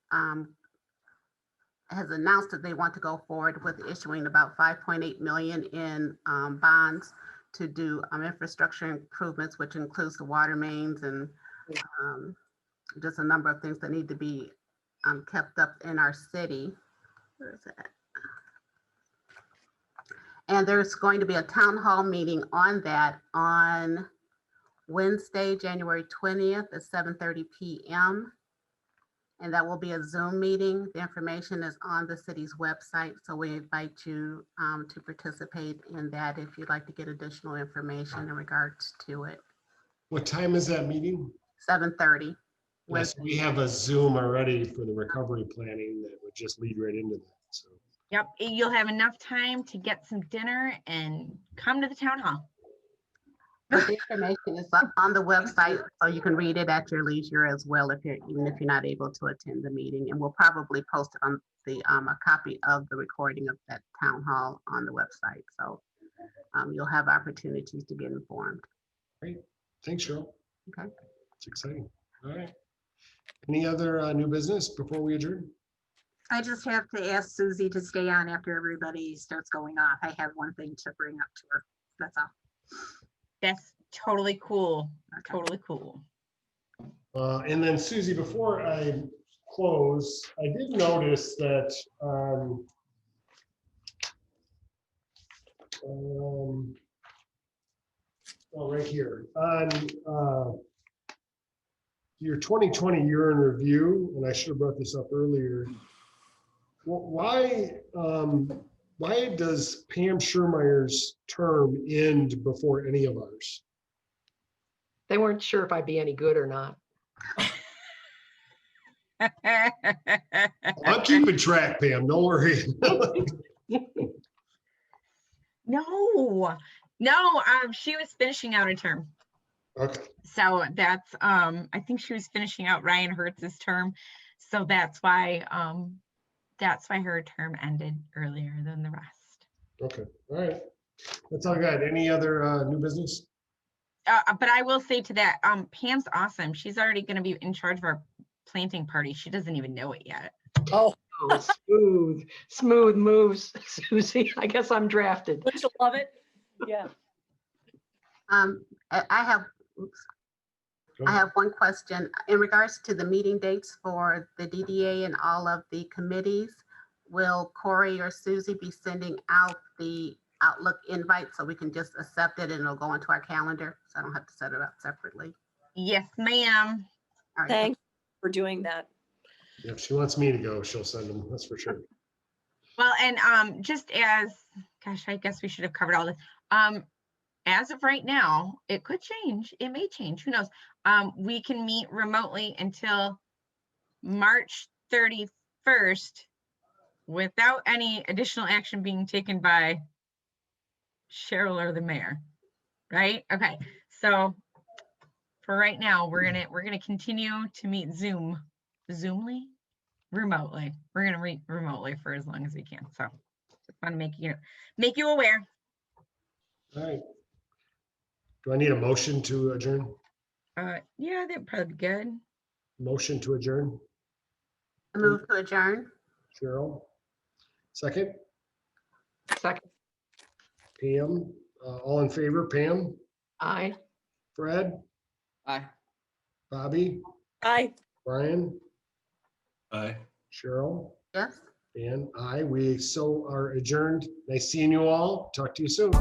has announced that they want to go forward with issuing about 5.8 million in bonds to do infrastructure improvements, which includes the water mains and just a number of things that need to be kept up in our city. Where is that? And there's going to be a town hall meeting on that on Wednesday, January 20th at 7:30 p.m. And that will be a Zoom meeting. The information is on the city's website. So we invite you to participate in that if you'd like to get additional information in regards to it. What time is that meeting? 7:30. Yes, we have a Zoom already for the recovery planning that would just lead right into that, so. Yep, you'll have enough time to get some dinner and come to the town hall. But the information is up on the website, so you can read it at your leisure as well, even if you're not able to attend the meeting. And we'll probably post it on the a copy of the recording of that town hall on the website. So you'll have opportunities to get informed. Great, thanks, Cheryl. Okay. It's exciting. All right. Any other new business before we adjourn? I just have to ask Susie to stay on after everybody starts going off. I have one thing to bring up to her. That's all. That's totally cool. Okay. Totally cool. And then Susie, before I close, I did notice that right here on your 2020 year in review, and I should have brought this up earlier. Why does Pam Schermeyer's term end before any of ours? They weren't sure if I'd be any good or not. I'm keeping track, Pam, don't worry. No, she was finishing out a term. Okay, So that's, I think she was finishing out Ryan Hertz's term. So that's why her term ended earlier than the rest. okay, all right. That's all I got. Any other new business? But I will say to that, Pam's awesome. She's already going to be in charge of our planting party. She doesn't even know it yet. Oh, Oh, smooth moves, Susie. I guess I'm drafted. don't you love it? Yeah. I have, oops. I have one question. In regards to the meeting dates for the DDA and all of the committees, will Corey or Susie be sending out the Outlook invite so we can just accept it and it'll go into our calendar? So I don't have to set it up separately. Yes, ma'am. All right. Thanks for doing that. If she wants me to go, she'll send them, that's for sure. Well, and just as, gosh, I guess we should have covered all this. As of right now, it could change. It may change. Who knows? We can meet remotely until March 31st without any additional action being taken by Cheryl or the mayor. Right? Okay. So for right now, we're gonna continue to meet Zoomly, remotely. We're gonna meet remotely for as long as we can. So just want to make you aware. All right. Do I need a motion to adjourn? Yeah, that'd probably be good. Motion to adjourn, I move to adjourn. Cheryl. Second, Second, Pam. All in favor, Pam, aye. Fred, Aye. Bobby, Bye. Brian, Aye. Cheryl, Yes. and I. We so are adjourned. Nice seeing you all. Talk to you soon.